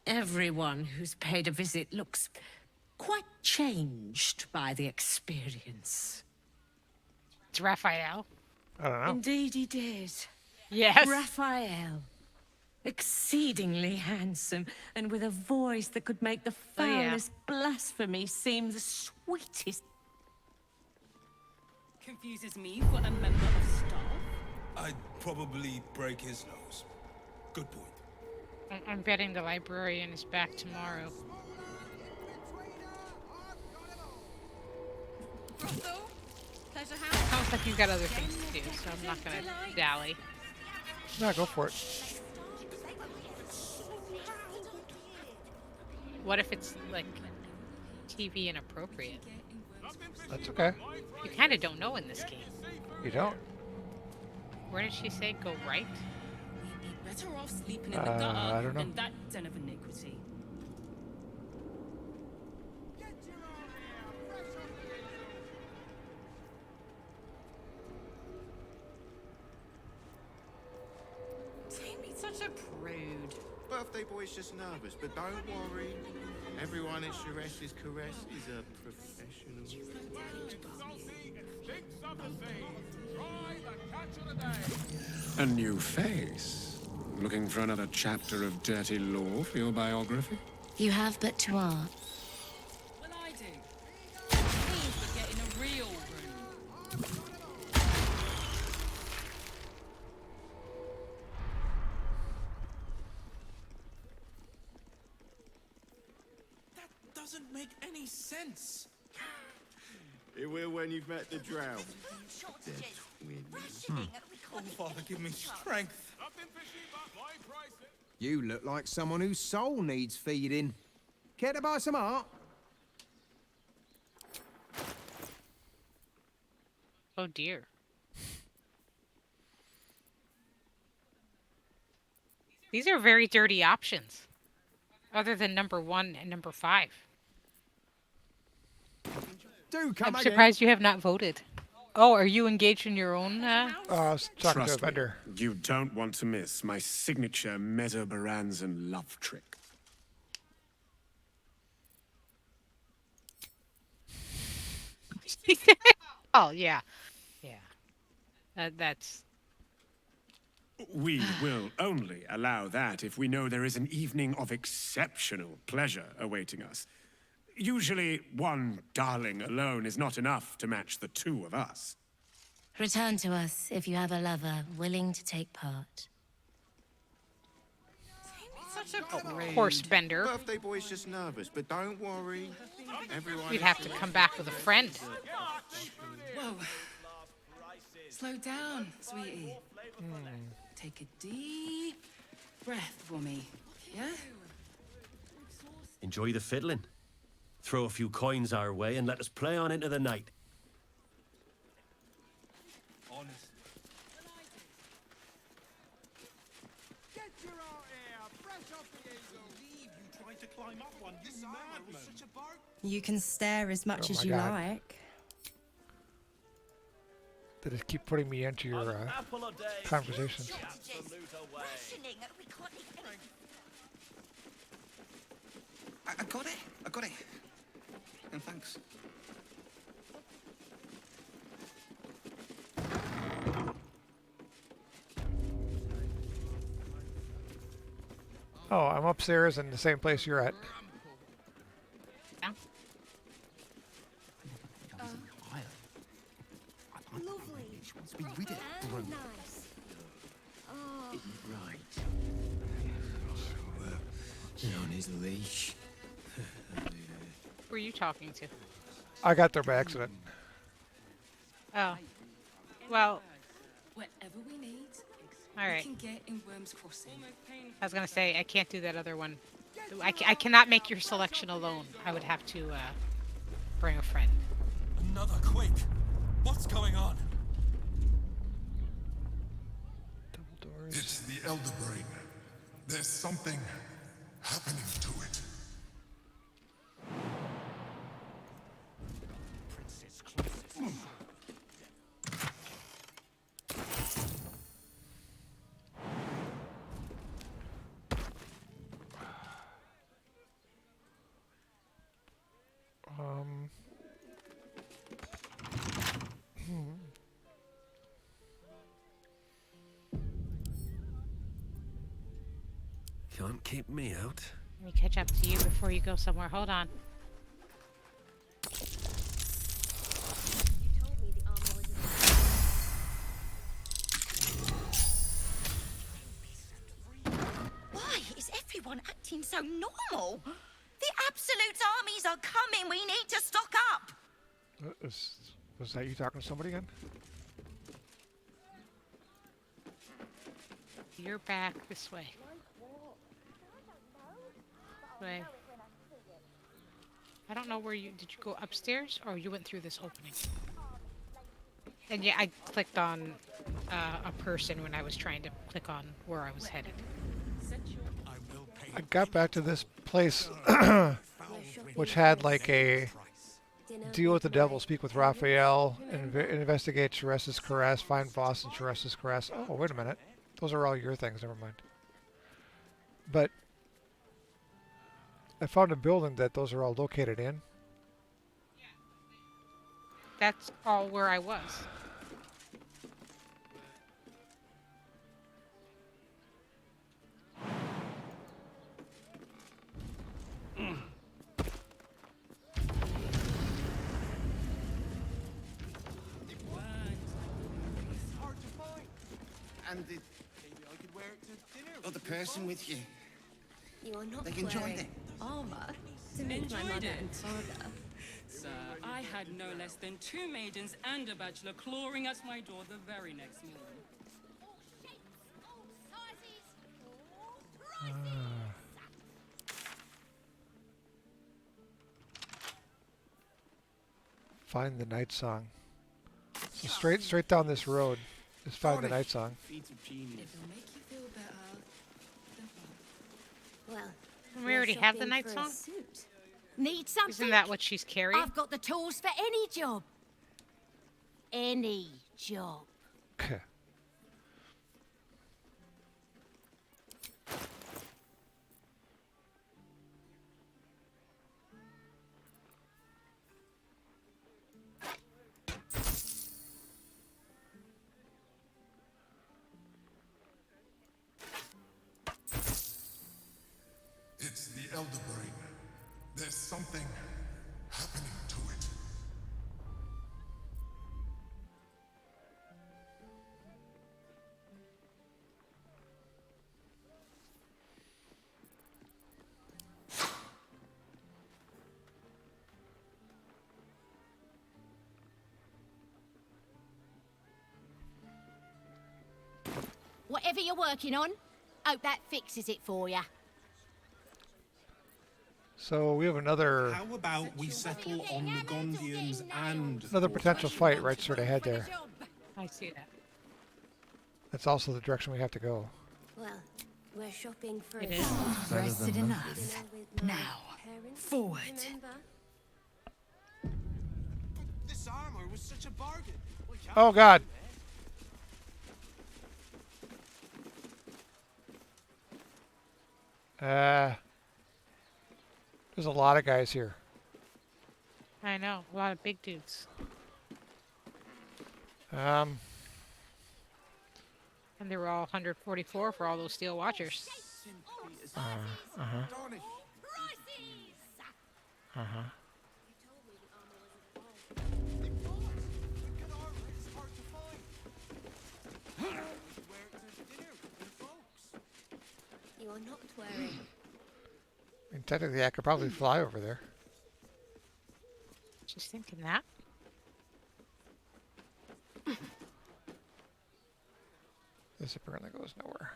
Everyone who's paid a visit looks quite changed by the experience. It's Raphael. I don't know. Indeed he did. Yes. Raphael. Exceedingly handsome, and with a voice that could make the Oh, yeah. foulest blasphemy seem the sweetest. Confuses me for a member of staff. I'd probably break his nose. Good point. I'm betting the librarian is back tomorrow. Brothel, pleasure house. Sounds like you've got other things to do, so I'm not gonna dally. No, go for it. What if it's like TV inappropriate? That's okay. You kind of don't know in this game. You don't. Where did she say go right? Better off sleeping in the I gutter don't know. than that den of iniquity. Don't be such a prude. Birthday boy's just nervous, but don't worry. Everyone at Sures's caress is a professional. A new face. Looking for another chapter of dirty lore for your biography? You have but to ask. Well, I do. Please, but get in a real room. That doesn't make any sense. It will when you've met the drow. They're twins. Oh, Father, give me strength. You look like someone whose soul needs feeding. Care to buy some art? Oh dear. These are very dirty options, other than number 1 and number 5. Do come I'm again. surprised you have not voted. Oh, are you engaged in your own? I was talking to a Trust me, vendor. you don't want to miss my signature Mesobaranzan love trick. Oh yeah, yeah. That's. We will only allow that if we know there is an evening of exceptional pleasure awaiting us. Usually, one darling alone is not enough to match the two of us. Return to us if you have a lover willing to take part. Such a Horse bender. Birthday boy's just nervous, but don't worry. Everyone. We'd have to come back with a friend. Whoa. Slow down, sweetie. Take a deep breath for me, yeah? Enjoy the fiddling. Throw a few coins our way and let us play on into the night. You can stare as much Oh as my you God. like. They just keep putting me into your conversations. I got it. I got it. And thanks. Oh, I'm upstairs in the same place you're at. Lovely. She wants to be rid of it, bro. Nice. Oh. Right. On his leash. Who are you talking to? I got there by accident. Oh. Well, Whatever we need, all right. we can get in Worm's Crossing. I was gonna say I can't do that other one. I cannot make your selection alone. I would have to bring a friend. Another quake. What's going on? It's the Elder Brain. There's something happening to it. Can't keep me out. Let me catch up to you before you go somewhere. Hold on. Why is everyone acting so normal? The Absolute armies are coming. We need to stock up. Was that you talking to somebody again? You're back this way. Way. I don't know where you did. You go upstairs or you went through this opening? And yeah, I clicked on a person when I was trying to click on where I was headed. I got back to this place, which had like a deal with the devil, speak with Raphael, investigate Teresa's caress, find Voss and Teresa's caress. Oh, wait a minute. Those are all your things, never mind. But I found a building that those are all located in. That's all where I was. And maybe I could wear it to dinner. Or the person with you. You are not They can join wearing it. armor to meet my Enjoyed mother it. and father. Sir, I had no less than 2 maidens and a bachelor clawing at my door the very next morning. Find the night song. So straight down this road is find the night song. Feats of genius. It'll make you feel better. Well, We already have the night song? Need something? Isn't that what she's carrying? I've got the tools for any job. Any job. Okay. It's the Elder Brain. There's something happening to it. Whatever you're working on, hope that fixes it for you. So we have another How about we settle on the Gondians and another potential fight right straight ahead there. I see that. That's also the direction we have to go. Well, we're shopping for It is. Rested enough. Now, forward. This armor was such a bargain. Oh God. There's a lot of guys here. I know, a lot of big dudes. Um, And they were all 144 for all those steel watchers. uh-huh. Uh-huh. You are not wearing. I mean, technically, I could probably fly over there. Just thinking that. This apparently goes nowhere.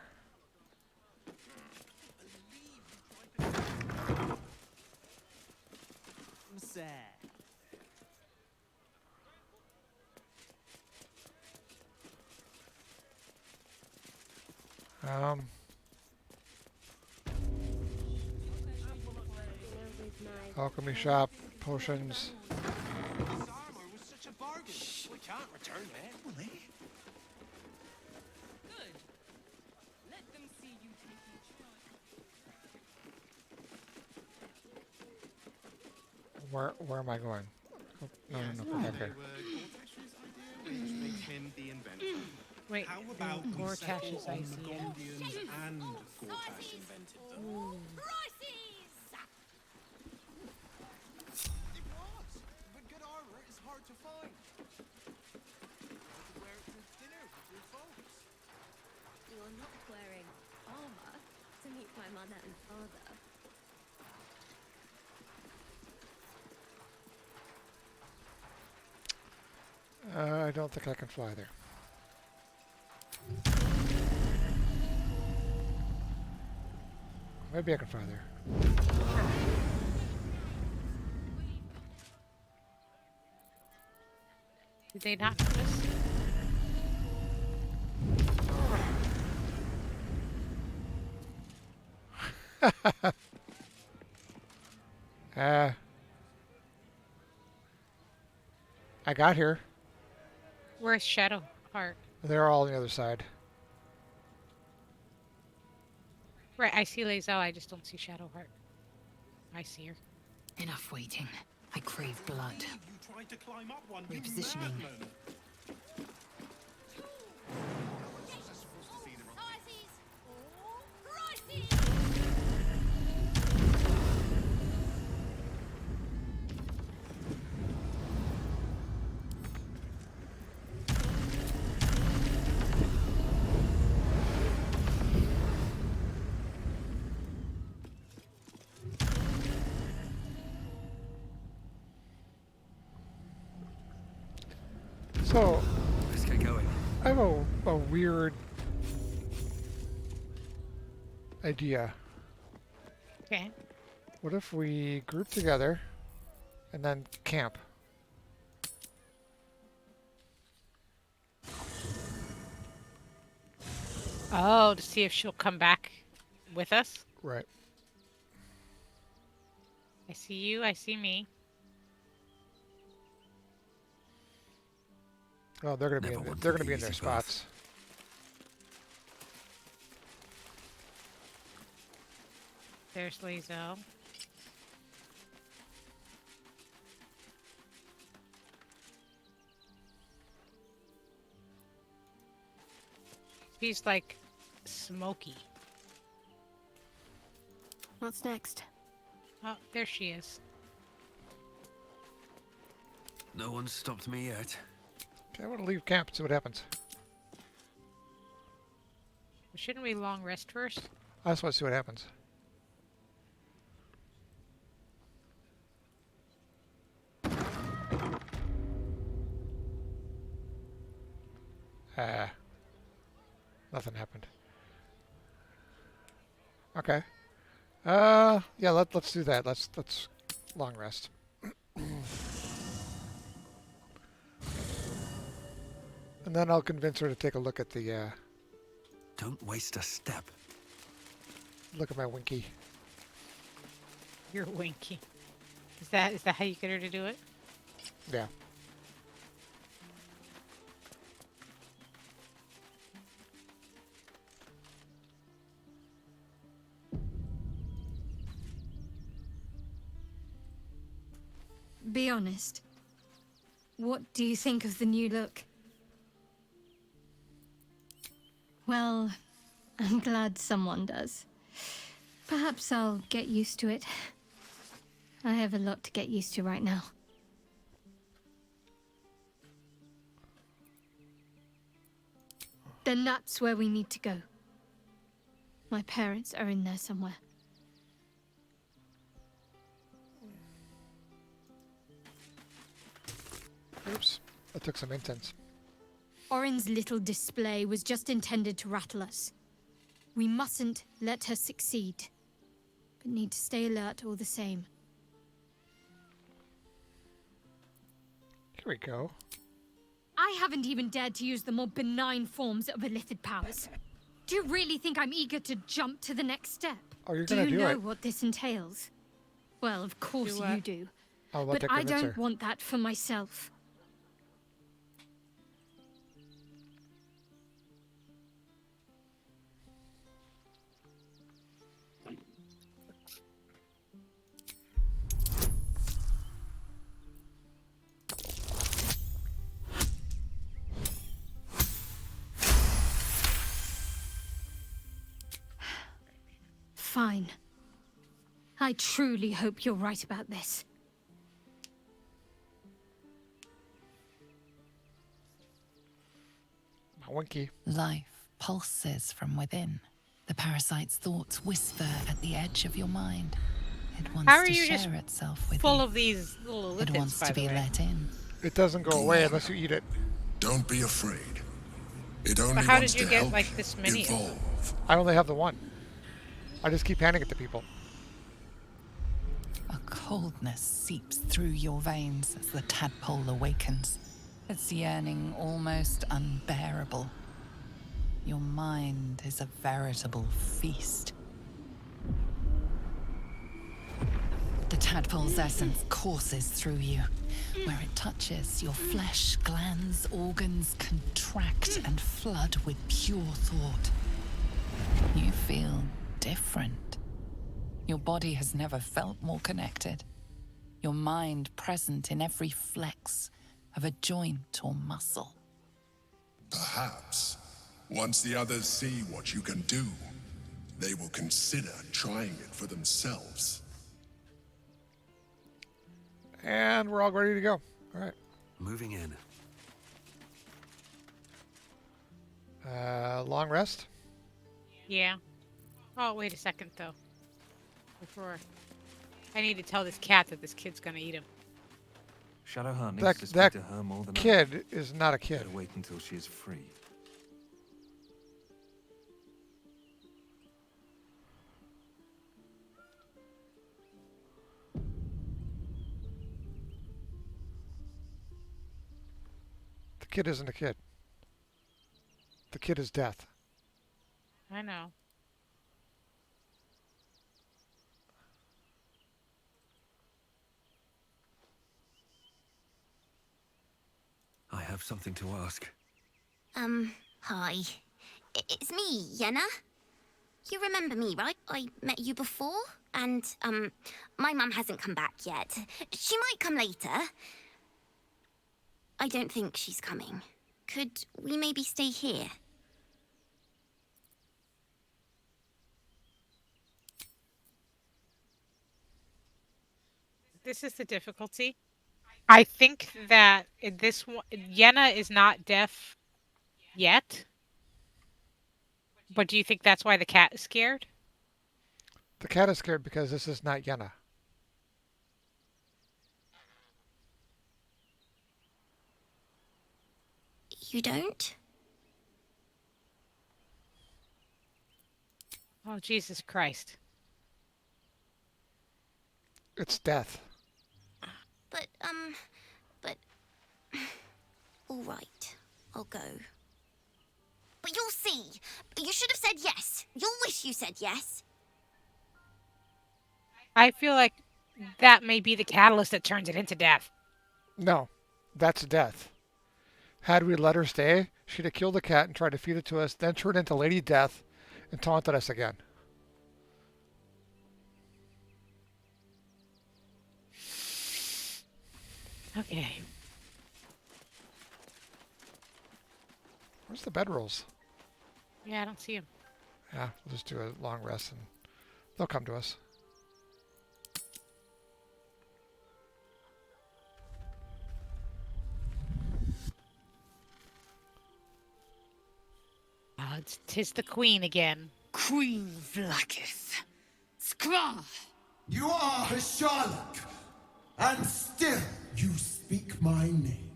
I'm sad. Alchemy shop, potions. This armor was such a bargain. We can't return that, will they? Good. Let them see you taking charge. Where am I going? Oh, no, no, no, okay. Which makes him the inventor. Wait, How about we Gortash's settle on the idea. Gondians and Gortash invented them? It was, but good armor is hard to find. I could wear it to dinner with your folks. You are not wearing armor to meet my mother and father. I don't think I can fly there. Maybe I can fly there. Did they not notice? I got here. Where's Shadowheart? They're all on the other side. Right, I see Lae'zel, I just don't see Shadowheart. I see her. Enough waiting. I crave blood. Repositioning. So, Let's get going. I have a weird idea. Okay. What if we group together and then camp? Oh, to see if she'll come back with us? Right. I see you, I see me. Oh, they're gonna be in. They're gonna be in their spots. There's Lae'zel. He's like smoky. What's next? Oh, there she is. No one's stopped me yet. Okay, I want to leave camp and see what happens. Shouldn't we long rest first? I just want to see what happens. Nothing happened. Okay. Yeah, let's do that. Let's long rest. And then I'll convince her to take a look at the Don't waste a step. look at my winky. You're winky. Is that how you get her to do it? Yeah. Be honest. What do you think of the new look? Well, I'm glad someone does. Perhaps I'll get used to it. I have a lot to get used to right now. Then that's where we need to go. My parents are in there somewhere. Oops. That took some incense. Orin's little display was just intended to rattle us. We mustn't let her succeed, but need to stay alert all the same. Here we go. I haven't even dared to use the more benign forms of illithid powers. Do you really think I'm eager to jump to the next step? Oh, you're do gonna you do know it. what this entails? Well, of course you do. How about But to I convince don't her? want that for myself. Fine. I truly hope you're right about this. My winky. Life pulses from within. The parasite's thoughts whisper at the edge of your mind. It wants How are to you share just itself with full you. of these little It lithids, wants by to the be way? let in. It doesn't go away unless you eat it. Don't be afraid. It only But how wants did you to get help like this many? evolve. I only have the one. I just keep handing it to people. A coldness seeps through your veins as the tadpole awakens. Its yearning almost unbearable. Your mind is a veritable feast. tadpole's essence courses through you. Where it touches, your flesh, glands, organs contract and flood with pure thought. You feel different. Your body has never felt more connected. Your mind present in every flex of a joint or muscle. Perhaps, once the others see what you can do, they will consider trying it for themselves. And we're all ready to go. All right. Moving in. Long rest. Yeah. Oh, wait a second, though. Before... I need to tell this cat that this kid's gonna eat him. Shadowheart needs That, to speak that to her more than kid is not a kid. Better wait until she is free. The kid isn't a kid. The kid is death. I know. I have something to ask. Hi. It's me, Yenna. You remember me, right? I met you before, and, my mum hasn't come back yet. She might come later. I don't think she's coming. Could we maybe stay here? This is the difficulty. I think that in this one, Yenna is not deaf yet. But do you think that's why the cat is scared? The cat is scared because this is not Yenna. You don't? Oh, Jesus Christ. It's death. But, all right. I'll go. But you'll see. You should have said yes. You'll wish you said yes. I feel like that may be the catalyst that turns it into death. No, that's death. Had we let her stay, she'd have killed the cat and tried to feed it to us, then turned into Lady Death and taunted us again. Okay. Where's the bedrolls? Yeah, I don't see him. Yeah, we'll just do a long rest and they'll come to us. Oh, tis the queen again. Queen Vlakith. Skra! You are Hasharlok, and still you speak my name.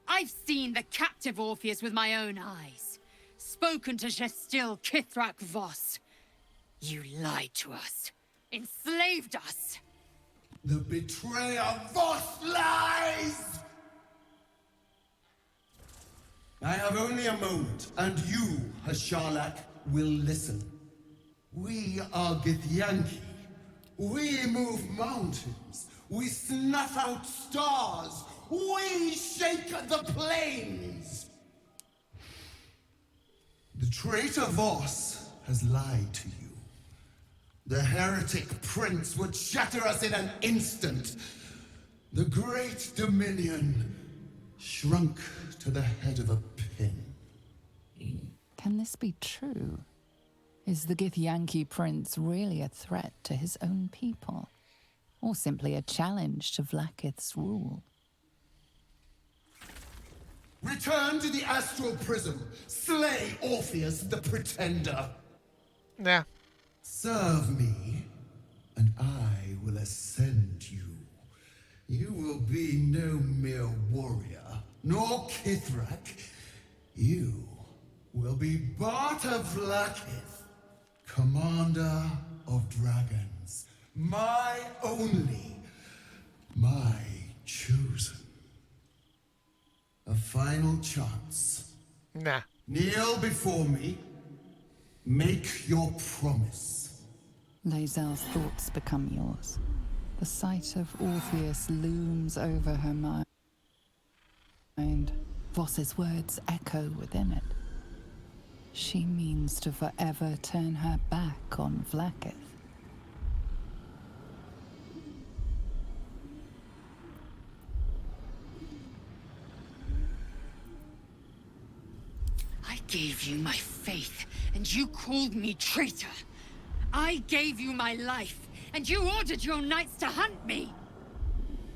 I've seen the captive Orpheus with my own eyes. Spoken to Gestil Kithrak Voss. You lied to us. Enslaved us. The betrayer Voss lies! I have only a moment, and you, Hasharlok, will listen. We are Githyanki. We move mountains. We snuff out stars. We shake the plains. The traitor Voss has lied to you. The heretic prince would shatter us in an instant. The great dominion shrunk to the head of a pin. Can this be true? Is the Githyanki prince really a threat to his own people? Or simply a challenge to Vlakith's rule? Return to the astral prism. Slay Orpheus the pretender. Nah. Serve me, and I will ascend you. You will be no mere warrior, nor Kithrak. You will be Barta Vlakith, commander of dragons. My only, my chosen. A final chance. Nah. Kneel before me. Make your promise. Lae'zel's thoughts become yours. The sight of Orpheus looms over her mind. Voss's words echo within it. She means to forever turn her back on Vlaakith. I gave you my faith, and you called me traitor. I gave you my life, and you ordered your knights to hunt me.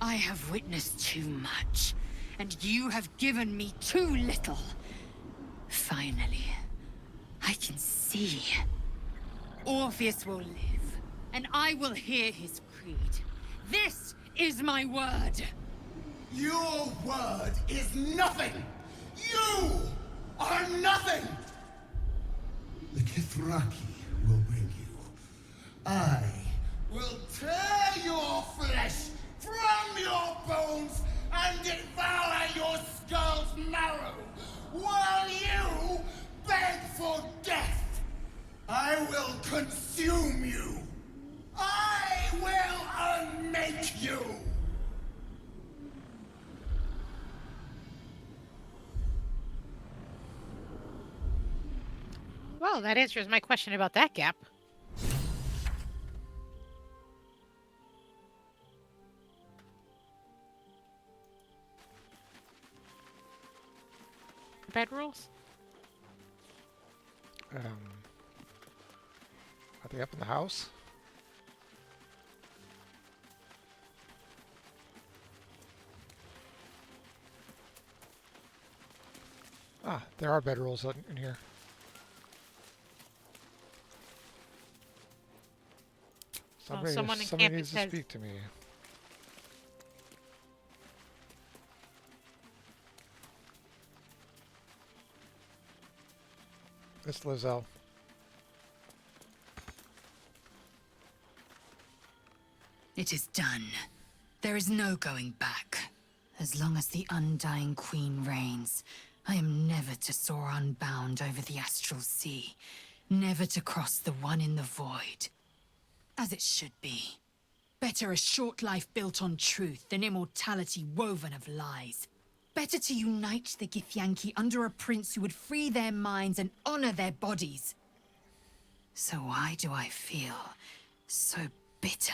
I have witnessed too much, and you have given me too little. Finally, I can see. Orpheus will live, and I will hear his creed. This is my word. Your word is nothing! You are nothing! The Kithraki will bring you. I will tear your flesh from your bones and devour your skull's marrow while you beg for death. I will consume you. I will unmake you. Well, that answers my question about that gap. Bed rules? Are they up in the house? Ah, there are bedrolls in here. Someone in somebody campus needs to has... speak to me. It's Lizelle. It is done. There is no going back. As long as the Undying Queen reigns, I am never to soar unbound over the astral sea, never to cross the one in the void. As it should be. Better a short life built on truth than immortality woven of lies. Better to unite the Githyanki under a prince who would free their minds and honor their bodies. So why do I feel so bitter?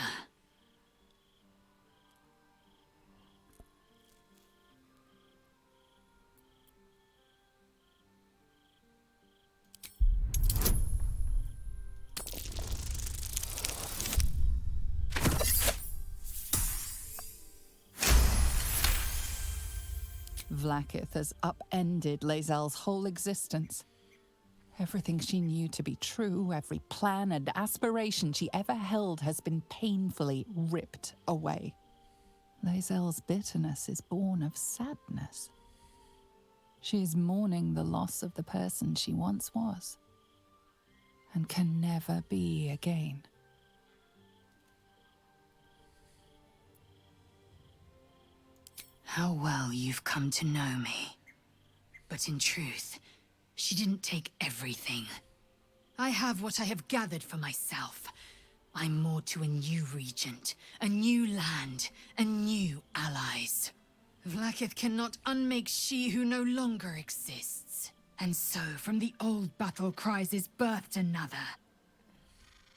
Vlaakith has upended Lae'zel's whole existence. Everything she knew to be true, every plan and aspiration she ever held has been painfully ripped away. Lae'zel's bitterness is born of sadness. She is mourning the loss of the person she once was, and can never be again. How well you've come to know me. But in truth, she didn't take everything. I have what I have gathered for myself. I'm more to a new regent, a new land, and new allies. Vlaakith cannot unmake she who no longer exists. And so, from the old battle cries is birthed another.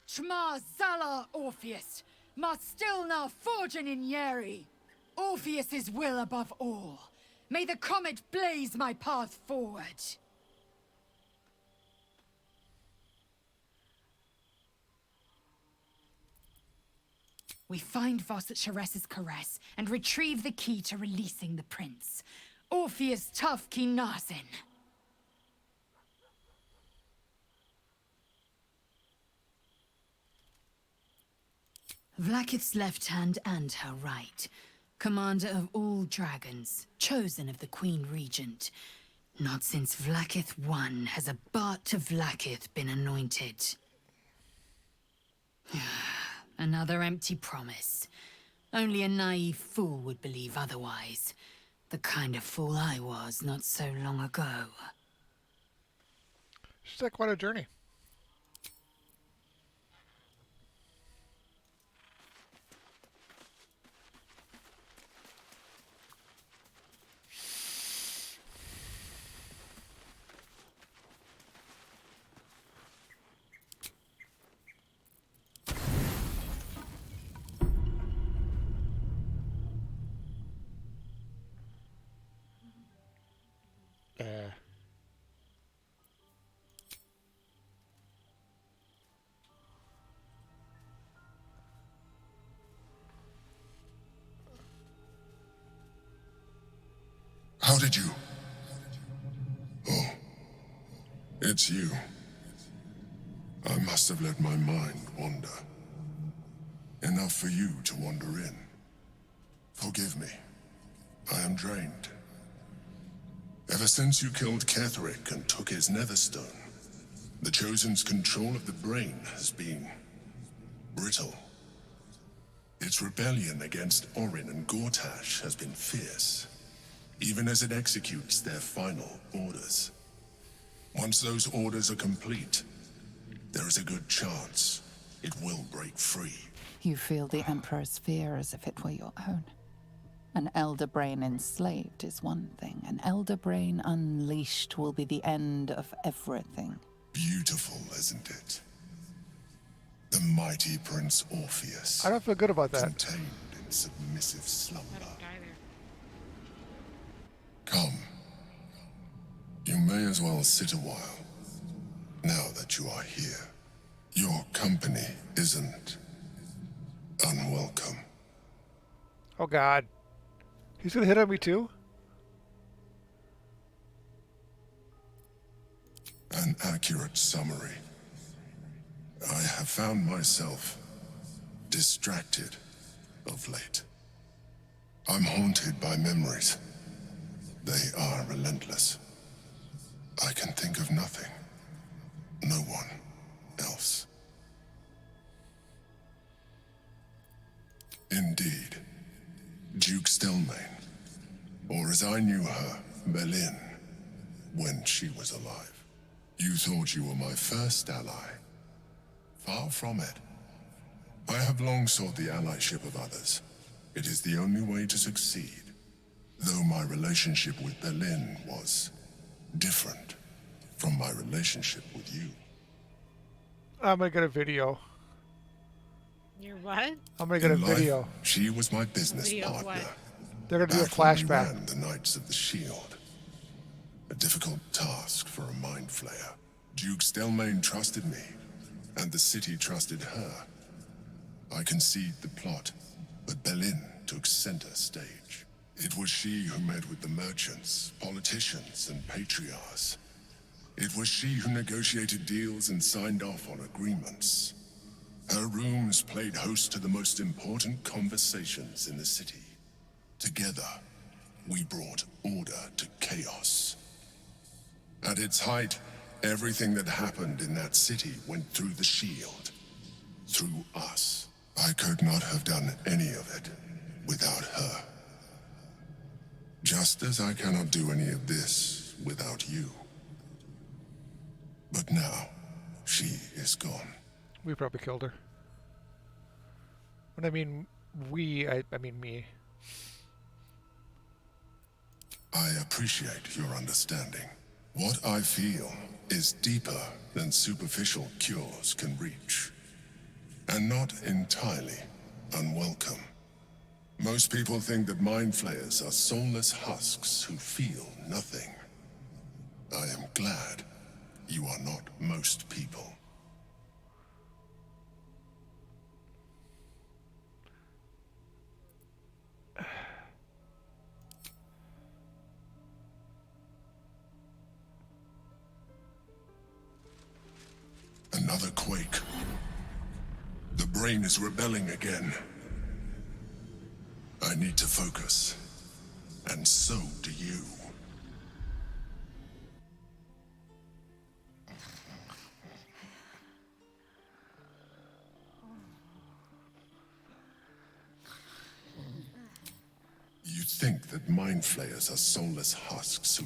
Shma Zala Orpheus, Ma Stilna Forgin in Yeri. Orpheus's will above all. May the comet blaze my path forward. We find Voss at Sharess's caress and retrieve the key to releasing the prince. Orpheus Tough Kinazin. Vlaakith's left hand and her right. Commander of all dragons, chosen of the Queen Regent. Not since Vlaakith I has a Bart to Vlaakith been anointed. Another empty promise. Only a naive fool would believe otherwise. The kind of fool I was not so long ago. She's had quite a journey. How did you? Oh, it's you. I must have let my mind wander. Enough for you to wander in. Forgive me. I am drained. Ever since you killed Ketherick and took his Netherstone, the Chosen's control of the brain has been brittle. Its rebellion against Orin and Gortash has been fierce, even as it executes their final orders. Once those orders are complete, there is a good chance it will break free. You feel the Emperor's fear as if it were your own. An Elder Brain enslaved is one thing. An Elder Brain unleashed will be the end of everything. Beautiful, isn't it? The mighty Prince Orpheus. I don't feel good about that. Contained in submissive slumber. Come. You may as well sit a while, now that you are here. Your company isn't unwelcome. Oh God. He's gonna hit on me too? An accurate summary. I have found myself distracted of late. I'm haunted by memories. They are relentless. I can think of nothing. No one else. Indeed. Duke Stelmane, or as I knew her, Belin, when she was alive. You thought you were my first ally. Far from it. I have long sought the allyship of others. It is the only way to succeed. Though my relationship with Belin was different from my relationship with you. I'm gonna get a video. You're what? I'm gonna get a In life, video. She was my business Video of partner. what? They're gonna do a Back when we flashback. ran the Knights of the Shield. A difficult task for a mind flayer. Duke Stelmane trusted me, and the city trusted her. I conceived the plot, but Belin took center stage. It was she who met with the merchants, politicians, and patriarchs. It was she who negotiated deals and signed off on agreements. Her rooms played host to the most important conversations in the city. Together, we brought order to chaos. At its height, everything that happened in that city went through the shield. Through us. I could not have done any of it without her. Just as I cannot do any of this without you. But now, she is gone. We probably killed her. When I mean we, I mean me. I appreciate your understanding. What I feel is deeper than superficial cures can reach. And not entirely unwelcome. Most people think that mind flayers are soulless husks who feel nothing. I am glad you are not most people. Another quake. The brain is rebelling again. I need to focus. And so do you. You think that mind flayers are soulless husks who...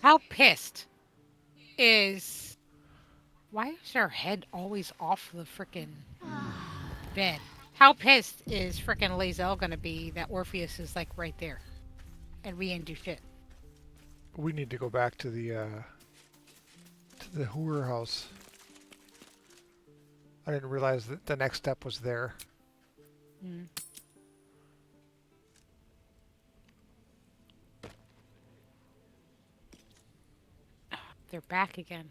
How pissed is... Why is her head always off the frickin' bed? How pissed is frickin' Lae'zel gonna be that Orpheus is like right there? And we ain't do shit. We need to go back to the Hooer house. I didn't realize that the next step was there. Mm. They're back again.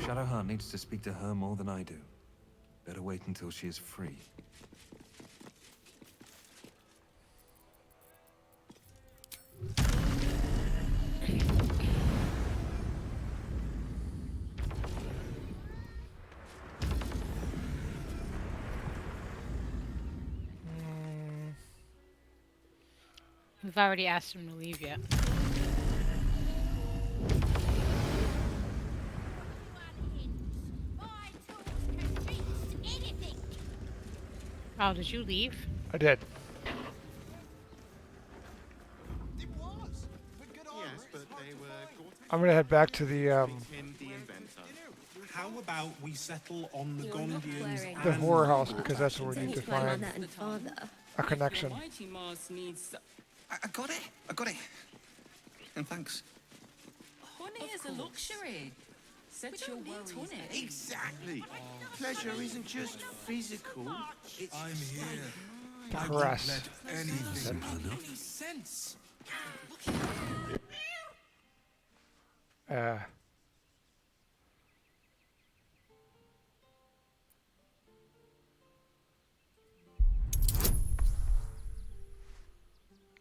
Shadowheart needs to speak to her more than I do. Better wait until she is free. We've already asked him to leave yet. Oh, did you leave? I did. Yes, but they were I'm gonna head back to the him, the inventor. How about we settle on the Gondians the and horror house, because that's where we need to My find mother and father. a connection. Mighty Mars needs. I got it. I got it. And thanks. Honey is a luxury. Set your worries there. Exactly. Pleasure isn't just physical. It's I'm here. Caress. Anything make sense.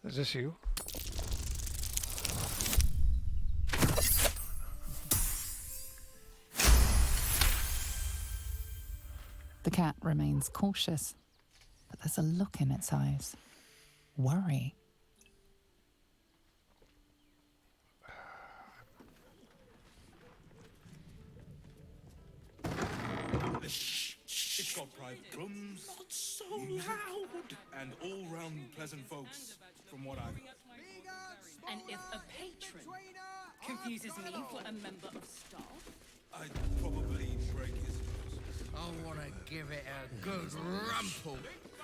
Is this you? The cat remains cautious, but there's a look in its eyes. Worry. It's got private rooms. Not so loud. And all-round pleasant folks, from what I've heard. And if a patron confuses me for a member of staff, I'd probably break his nose. I want to give it a good rumple.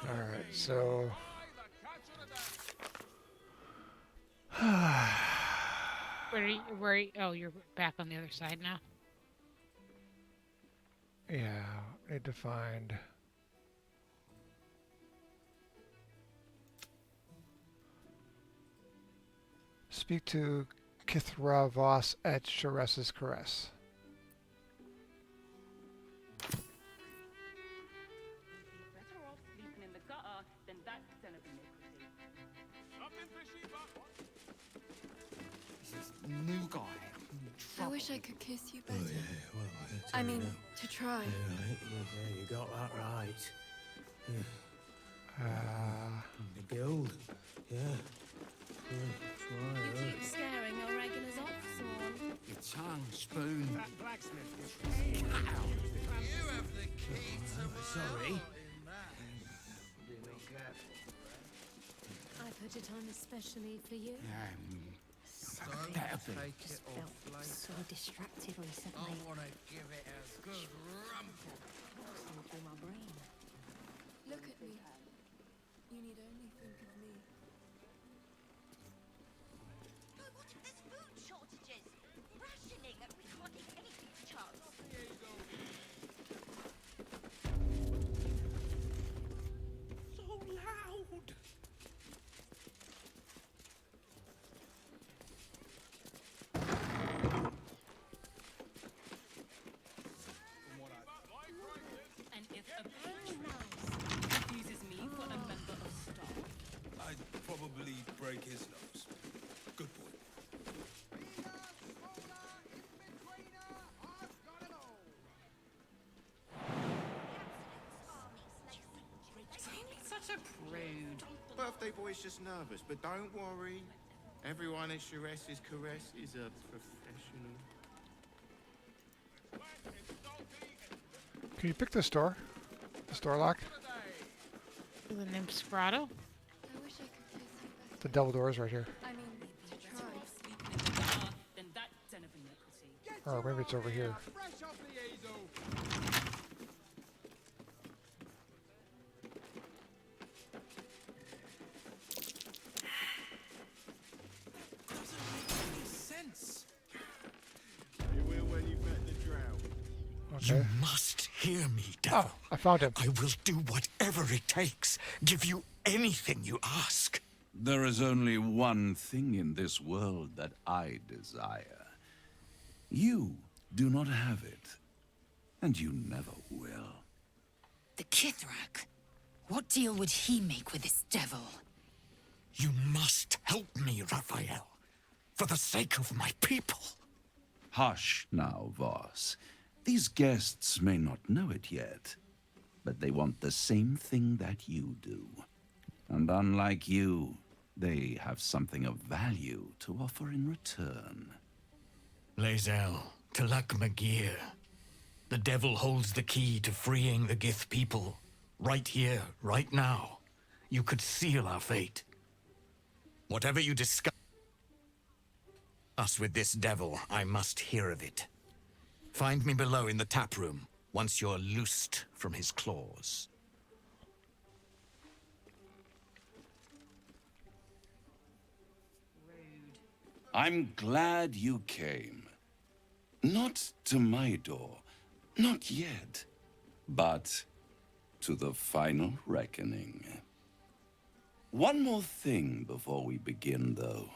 Alright, so... Where are you? Oh, you're back on the other side now. Yeah, need to find... Speak to Kithra Voss at Sharess's Caress. better off sleeping in the gutter than that den of iniquity. This new guy. I wish I could kiss you better. Well, I mean, to try. Yeah, you got that right. The guild. Yeah. That's right. You keep scaring your regulars off, Swan. Your tongue, spoon. that blacksmith. You have the key to my sorry. I put it on especially for you. That'll be. Felt so distracted recently. I want to give it a good rumple. Coursing through my brain. Look at me. You need only think of me. No, what if there's food shortages? Rationing, we can't eat anything, Charles. So loud. And if a patron confuses me for a member of staff, I'd probably break his nose. Good boy. don't be such a prude. Birthday boy's just nervous, but don't worry. Everyone at Sharess's Caress is a professional. Can you pick the store? The store lock? The nymph Sprado? I wish I could kiss you better. The double doors right here. I mean, to try. Sleeping in the gutter than that den of iniquity. Or maybe it's over here. Sense. You will when you've met the drought. Okay. You must hear me, devil. Oh, I found him. I will do whatever it takes. Give you anything you ask. There is only one thing in this world that I desire. You do not have it, and you never will. The Kithrak? What deal would he make with this devil? You must help me, Raphael. For the sake of my people. Hush now, Voss. These guests may not know it yet, but they want the same thing that you do. And unlike you, they have something of value to offer in return. Lae'zel, Talak Magir. The devil holds the key to freeing the Gith people. Right here, right now. You could seal our fate. Whatever you discuss us with this devil, I must hear of it. Find me below in the tap room, once you're loosed from his claws. I'm glad you came. Not to my door, not yet, but to the final reckoning. One more thing before we begin, though.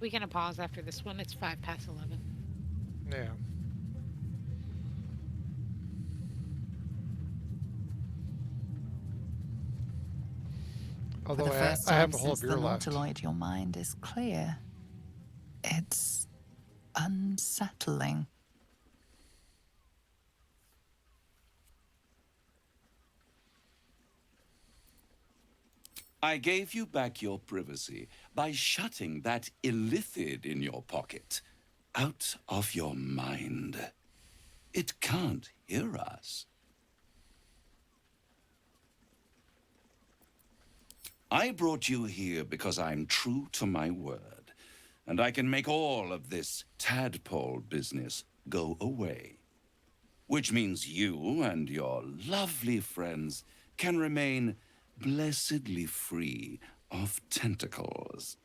We gonna pause after this one? It's 11:05. Yeah. For Although the first I time have a whole since beer the left. Nautiloid, your mind is clear. It's unsettling. I gave you back your privacy by shutting that illithid in your pocket out of your mind. It can't hear us. I brought you here because I'm true to my word, and I can make all of this tadpole business go away. Which means you and your lovely friends can remain blessedly free of tentacles.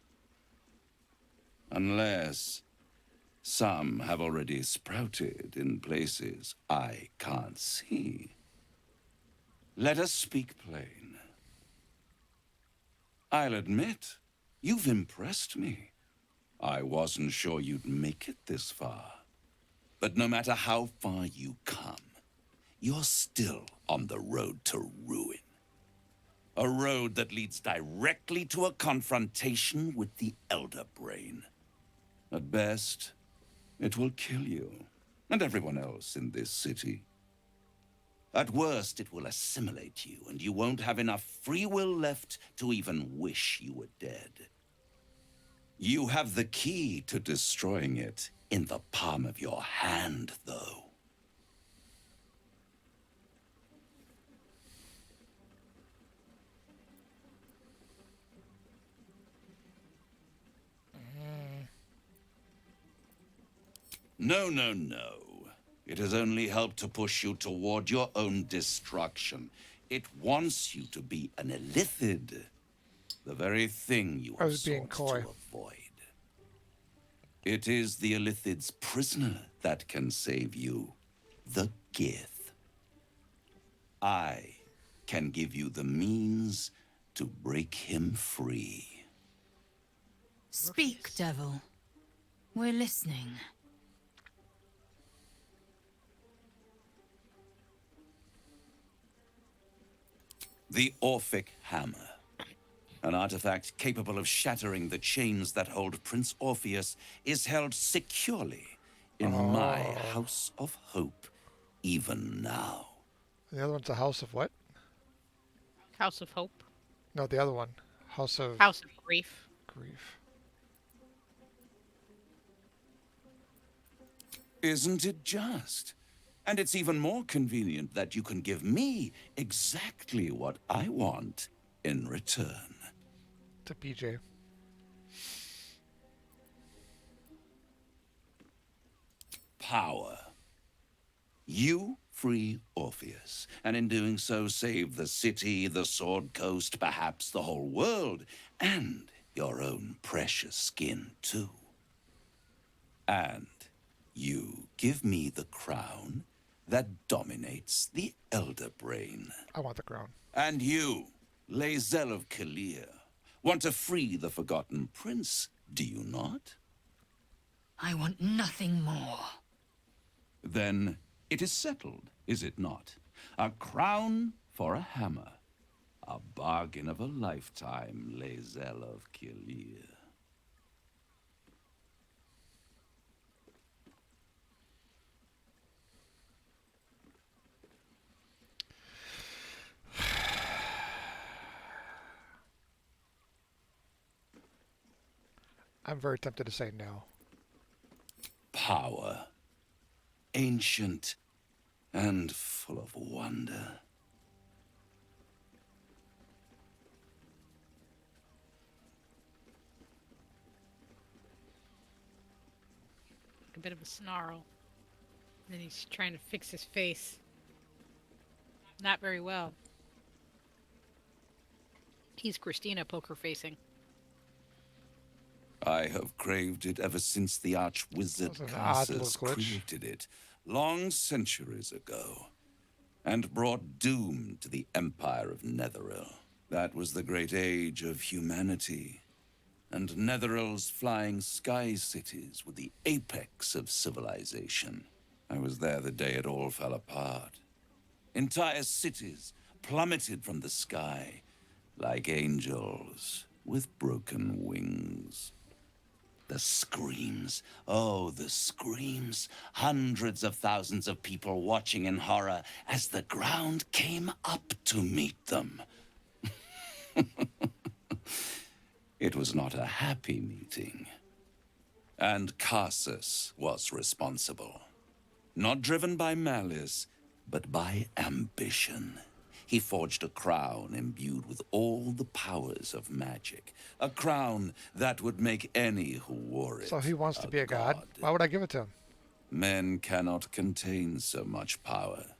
Unless some have already sprouted in places I can't see. Let us speak plain. I'll admit, you've impressed me. I wasn't sure you'd make it this far. But no matter how far you come, you're still on the road to ruin. A road that leads directly to a confrontation with the Elder Brain. At best, it will kill you, and everyone else in this city. At worst, it will assimilate you, and you won't have enough free will left to even wish you were dead. You have the key to destroying it in the palm of your hand, though. No, no, no. It has only helped to push you toward your own destruction. It wants you to be an illithid. The very thing you I have was being sought coy. to avoid. It is the illithid's prisoner that can save you. The Gith. I can give you the means to break him free. Speak, devil. We're listening. The Orphic Hammer. An artifact capable of shattering the chains that hold Prince Orpheus is held securely in my House of Hope, even now. The other one's a House of what? House of Hope. No, the other one. House of Grief. Grief. Isn't it just? And it's even more convenient that you can give me exactly what I want in return. To BJ. Power. You free Orpheus, and in doing so save the city, the Sword Coast, perhaps the whole world, and your own precious skin too. And you Give me the crown that dominates the Elder Brain. I want the crown. And you, Lae'zel of Kalir, want to free the Forgotten Prince, do you not? I want nothing more. Then it is settled, is it not? A crown for a hammer. A bargain of a lifetime, Lae'zel of Kalir. I'm very tempted to say no. Power. Ancient and full of wonder. A bit of a snarl. And he's trying to fix his face. Not very well. He's Christina poker facing. I have craved it ever since the arch-wizard Carsus created it, long centuries ago, and brought doom to the Empire of Netheril. That was the great age of humanity, and Netheril's flying sky cities were the apex of civilization. I was there the day it all fell apart. Entire cities plummeted from the sky, like angels with broken wings. The screams, oh, the screams. Hundreds of thousands of people watching in horror as the ground came up to meet them. It was not a happy meeting. And Carsus was responsible. Not driven by malice, but by ambition. He forged a crown imbued with all the powers of magic. A crown that would make any who wore it. So he wants to be a god. Why would I give it to him? Men cannot contain so much power.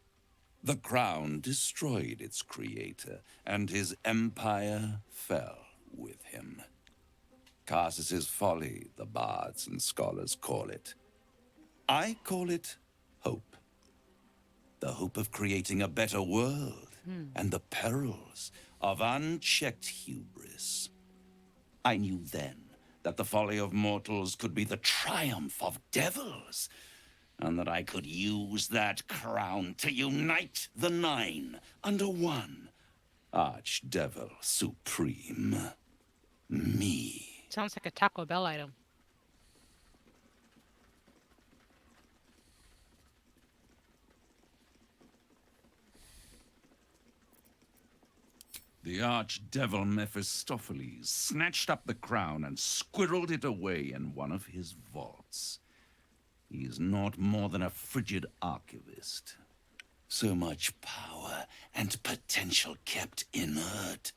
The crown destroyed its creator, and his empire fell with him. Carsus's folly, the bards and scholars call it. I call it hope. The hope of creating a better world. And the perils of unchecked hubris. I knew then that the folly of mortals could be the triumph of devils, and that I could use that crown to unite the Nine under one Archdevil Supreme. Me. Sounds like a Taco Bell item. The archdevil Mephistopheles snatched up the crown and squirreled it away in one of his vaults. He is not more than a frigid archivist. So much power and potential kept inert.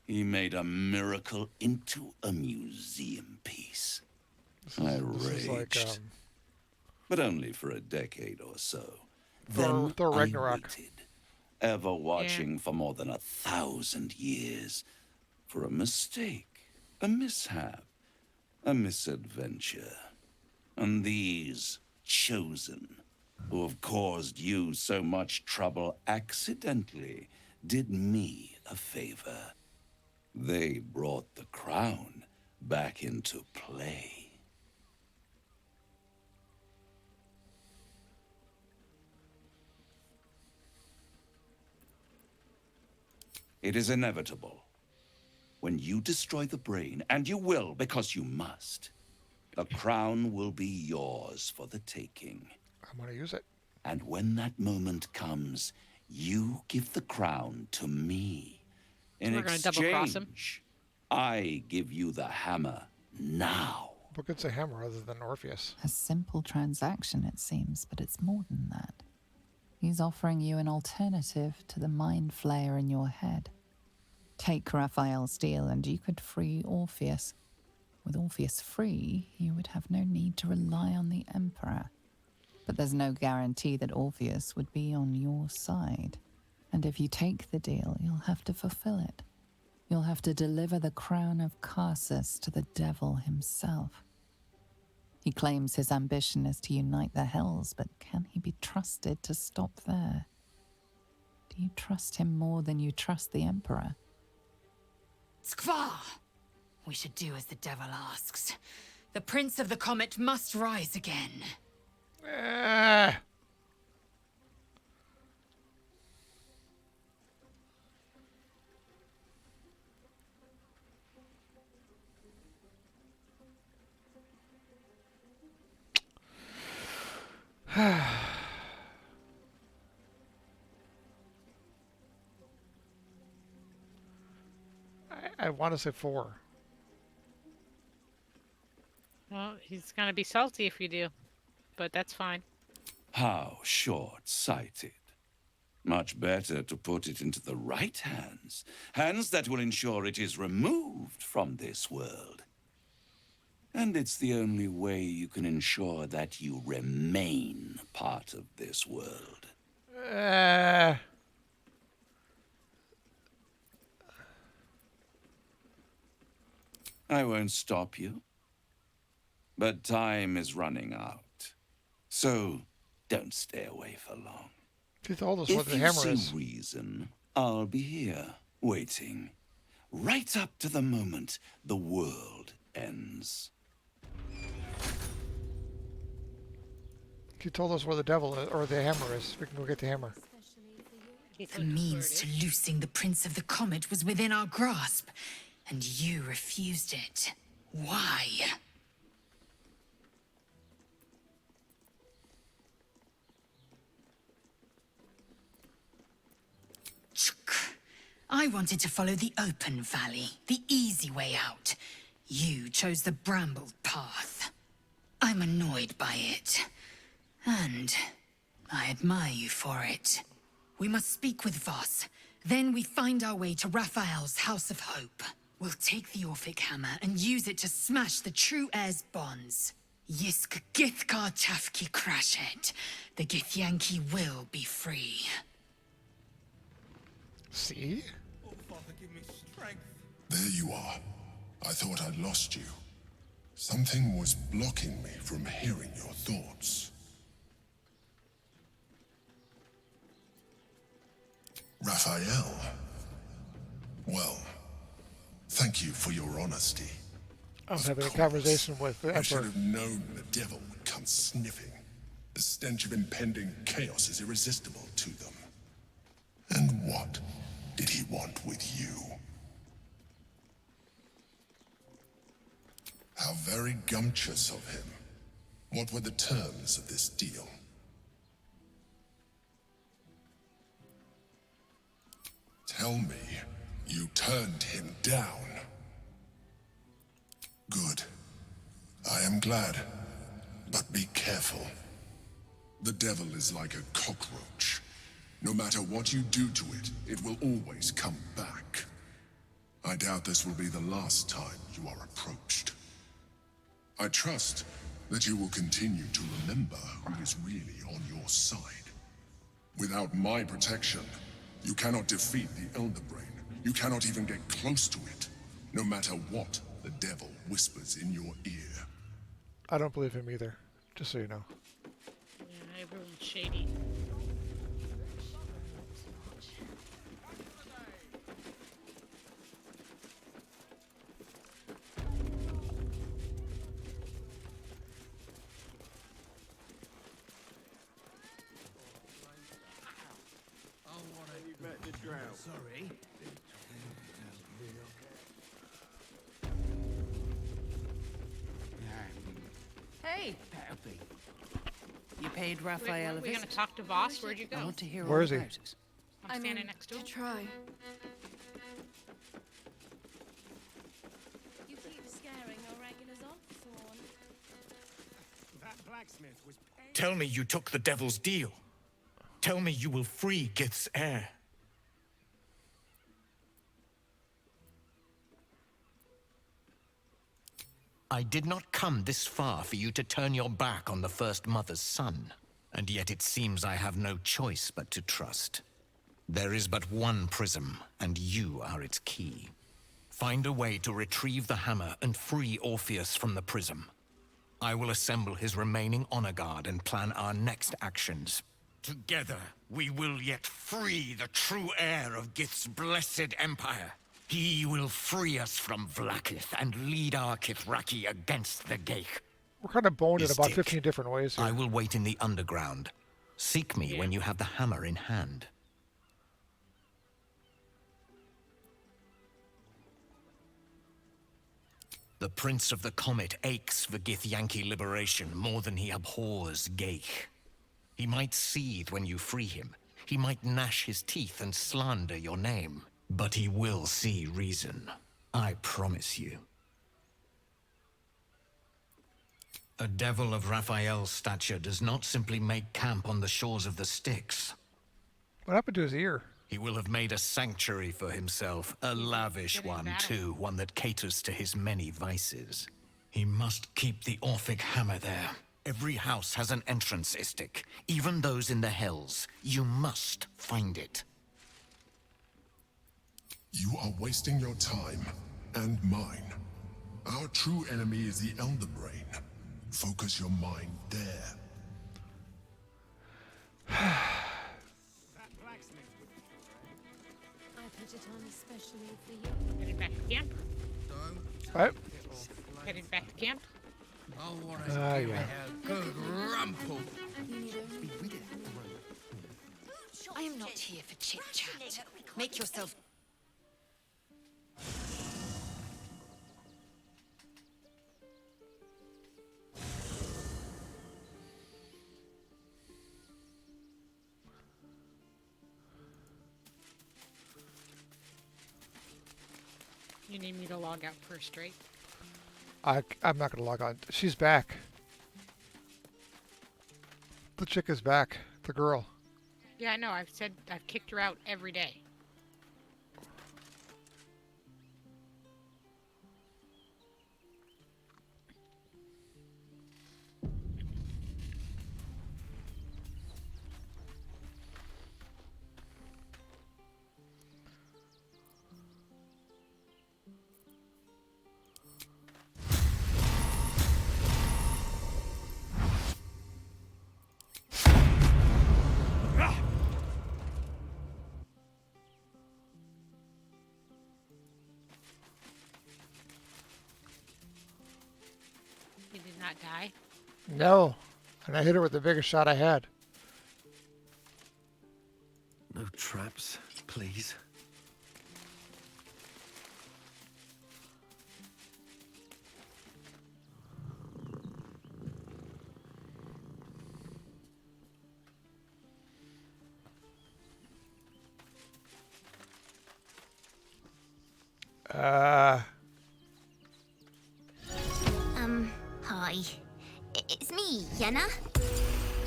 He made a miracle into a museum piece. I raged. But only for a decade or so. Then Thor I Ragnarok. waited, ever watching for more than 1,000 years, for a mistake, a mishap, a misadventure. And these chosen, who have caused you so much trouble accidentally, did me a favor. They brought the crown back into play. It is inevitable. When you destroy the brain, and you will because you must, the crown will be yours for the taking. I'm going to use it. And when that moment comes, you give the crown to me. In We're gonna double cross him. exchange, I give you the hammer now. What good's a hammer other than Orpheus? A simple transaction, it seems, but it's more than that. He's offering you an alternative to the mind flayer in your head. Take Raphael's deal and you could free Orpheus. With Orpheus free, you would have no need to rely on the Emperor. But there's no guarantee that Orpheus would be on your side. And if you take the deal, you'll have to fulfill it. You'll have to deliver the crown of Carsus to the devil himself. He claims his ambition is to unite the Hells, but can he be trusted to stop there? Do you trust him more than you trust the Emperor? Skvar! We should do as the devil asks. The Prince of the Comet must rise again. I want to say 4. Well, he's gonna be salty if you do, but that's fine. How short-sighted. Much better to put it into the right hands. Hands that will ensure it is removed from this world. And it's the only way you can ensure that you remain part of this world. I won't stop you. But time is running out. So, don't stay away for long. She told us what the hammer is. If you see reason, I'll be here, waiting. Right up to the moment the world ends. She told us where the devil is, or the hammer is. We can go get the hammer. The means to loosing the Prince of the Comet was within our grasp, and you refused it. Why? I wanted to follow the open valley, the easy way out. You chose the brambled path. I'm annoyed by it. And I admire you for it. We must speak with Voss. Then we find our way to Raphael's House of Hope. We'll take the Orphic Hammer and use it to smash the True Heir's bonds. Yisk Githkar Tafki Crashet. The Githyanki will be free. See? Oh, Father, give me strength. There you are. I thought I'd lost you. Something was blocking me from hearing your thoughts. Raphael. Well, thank you for your honesty. I'm having a conversation with the I should Emperor. have known the devil would come sniffing. The stench of impending chaos is irresistible to them. And what did he want with you? How very gumptious of him. What were the terms of this deal? Tell me, you turned him down. Good. I am glad. But be careful. The devil is like a cockroach. No matter what you do to it, it will always come back. I doubt this will be the last time you are approached. I trust that you will continue to remember who is really on your side. Without my protection, you cannot defeat the Elder Brain. You cannot even get close to it, no matter what the devil whispers in your ear. I don't believe him either, just so you know. Yeah, everyone's shady. Sorry. Hey, you paid Raphael Wait, a we're gonna visit? talk to Voss. Where'd you I go? want to hear Where all is he? about it. I'm standing next to him. Try. You keep scaring our regulars off, Thorn. That blacksmith was paid. Tell me you took the devil's deal. Tell me you will free Gith's heir. I did not come this far for you to turn your back on the First Mother's son, and yet it seems I have no choice but to trust. There is but one prism, and you are its key. Find a way to retrieve the hammer and free Orpheus from the prism. I will assemble his remaining honor guard and plan our next actions. Together, we will yet free the true heir of Gith's blessed empire. He will free us from Vlaakith and lead our Kithraki against the Geich. We're kind of boned in about Istik, 15 different ways here. I will wait in the underground. Seek me when you have the hammer in hand. The Prince of the Comet aches for Githyanki liberation more than he abhors Geich. He might seethe when you free him. He might gnash his teeth and slander your name. But he will see reason. I promise you. A devil of Raphael's stature does not simply make camp on the shores of the Styx. What happened to his ear? He will have made a sanctuary for himself, a lavish one too, one that caters to his many vices. He must keep the Orphic hammer there. Every house has an entrance, Istik, even those in the Hells. You must find it. You are wasting your time, and mine. Our true enemy is the Elder Brain. Focus your mind there. I put it on especially for you. Headed back to camp. What? Headed back to camp. I want to give yeah. it a good rumple. I am not here for chit-chat. Make yourself... You need me to log out first, right? I'm not going to log on. She's back. The chick is back. The girl. Yeah, I know. I've kicked her out every day. He did not die. No. And I hit her with the biggest shot I had. No traps, please. Hi. It's me, Yenna.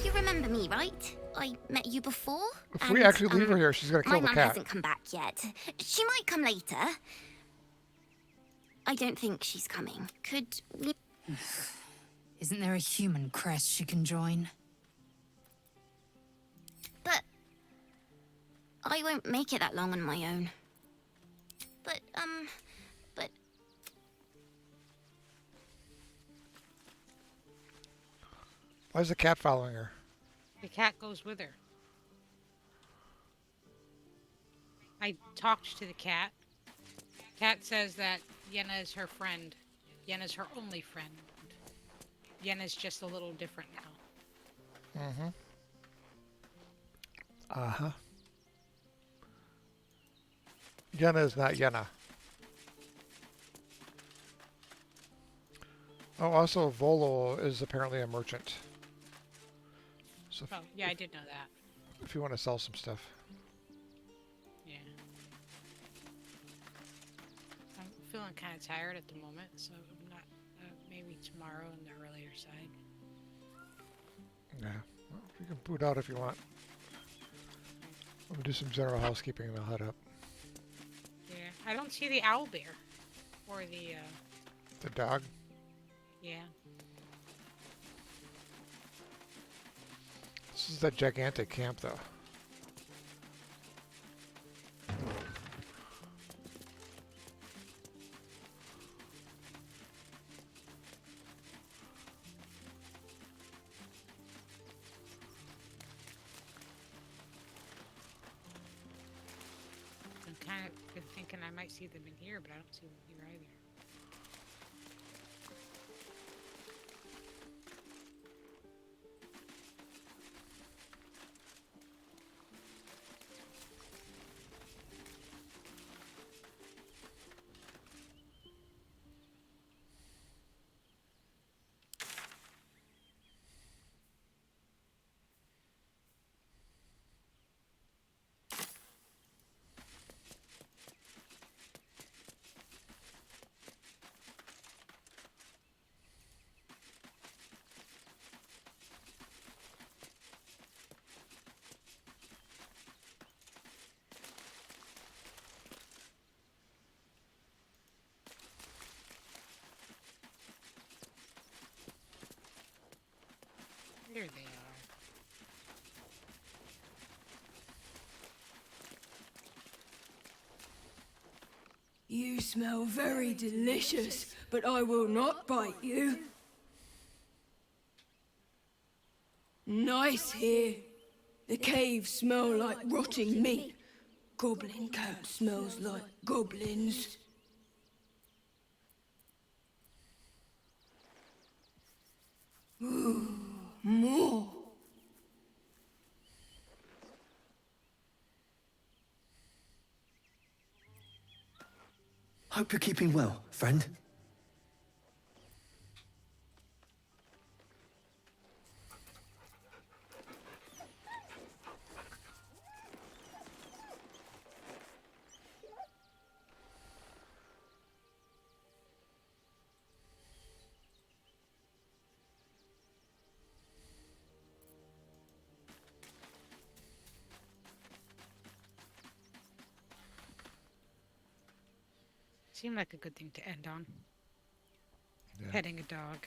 You remember me, right? I met you before. If we actually leave her here, she's going to kill the My mum cat. hasn't come back yet. She might come later. I don't think she's coming. Could we... Isn't there a human crest she can join? But... I won't make it that long on my own. But... Why is the cat following her? The cat goes with her. I talked to the cat. Cat says that Yenna is her friend. Yenna's her only friend. Yenna's just a little different now. Mm-hmm. Uh-huh. Yenna is not Yenna. Oh, also Volo is apparently a merchant. So Oh, yeah, I did know that. if you want to sell some stuff. Yeah. I'm feeling kind of tired at the moment, so I'm not. Maybe tomorrow on the earlier side. Yeah. Well, you can boot out if you want. I'm gonna do some general housekeeping and I'll head up. Yeah, I don't see the owl bear or The dog. yeah. This is a gigantic camp, though. kind of been thinking I might see them in here, but I don't see them here either. There they are. You smell very delicious, but I will not bite you. Nice here. The caves smell like rotting meat. Goblin camp smells like goblins. Ooh, more. Hope you're keeping well, friend. Seemed like a good thing to end on. Yeah. Petting a dog.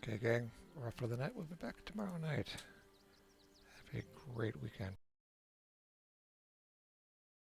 Okay, gang, we're off for the night. We'll be back tomorrow night. Have a great weekend.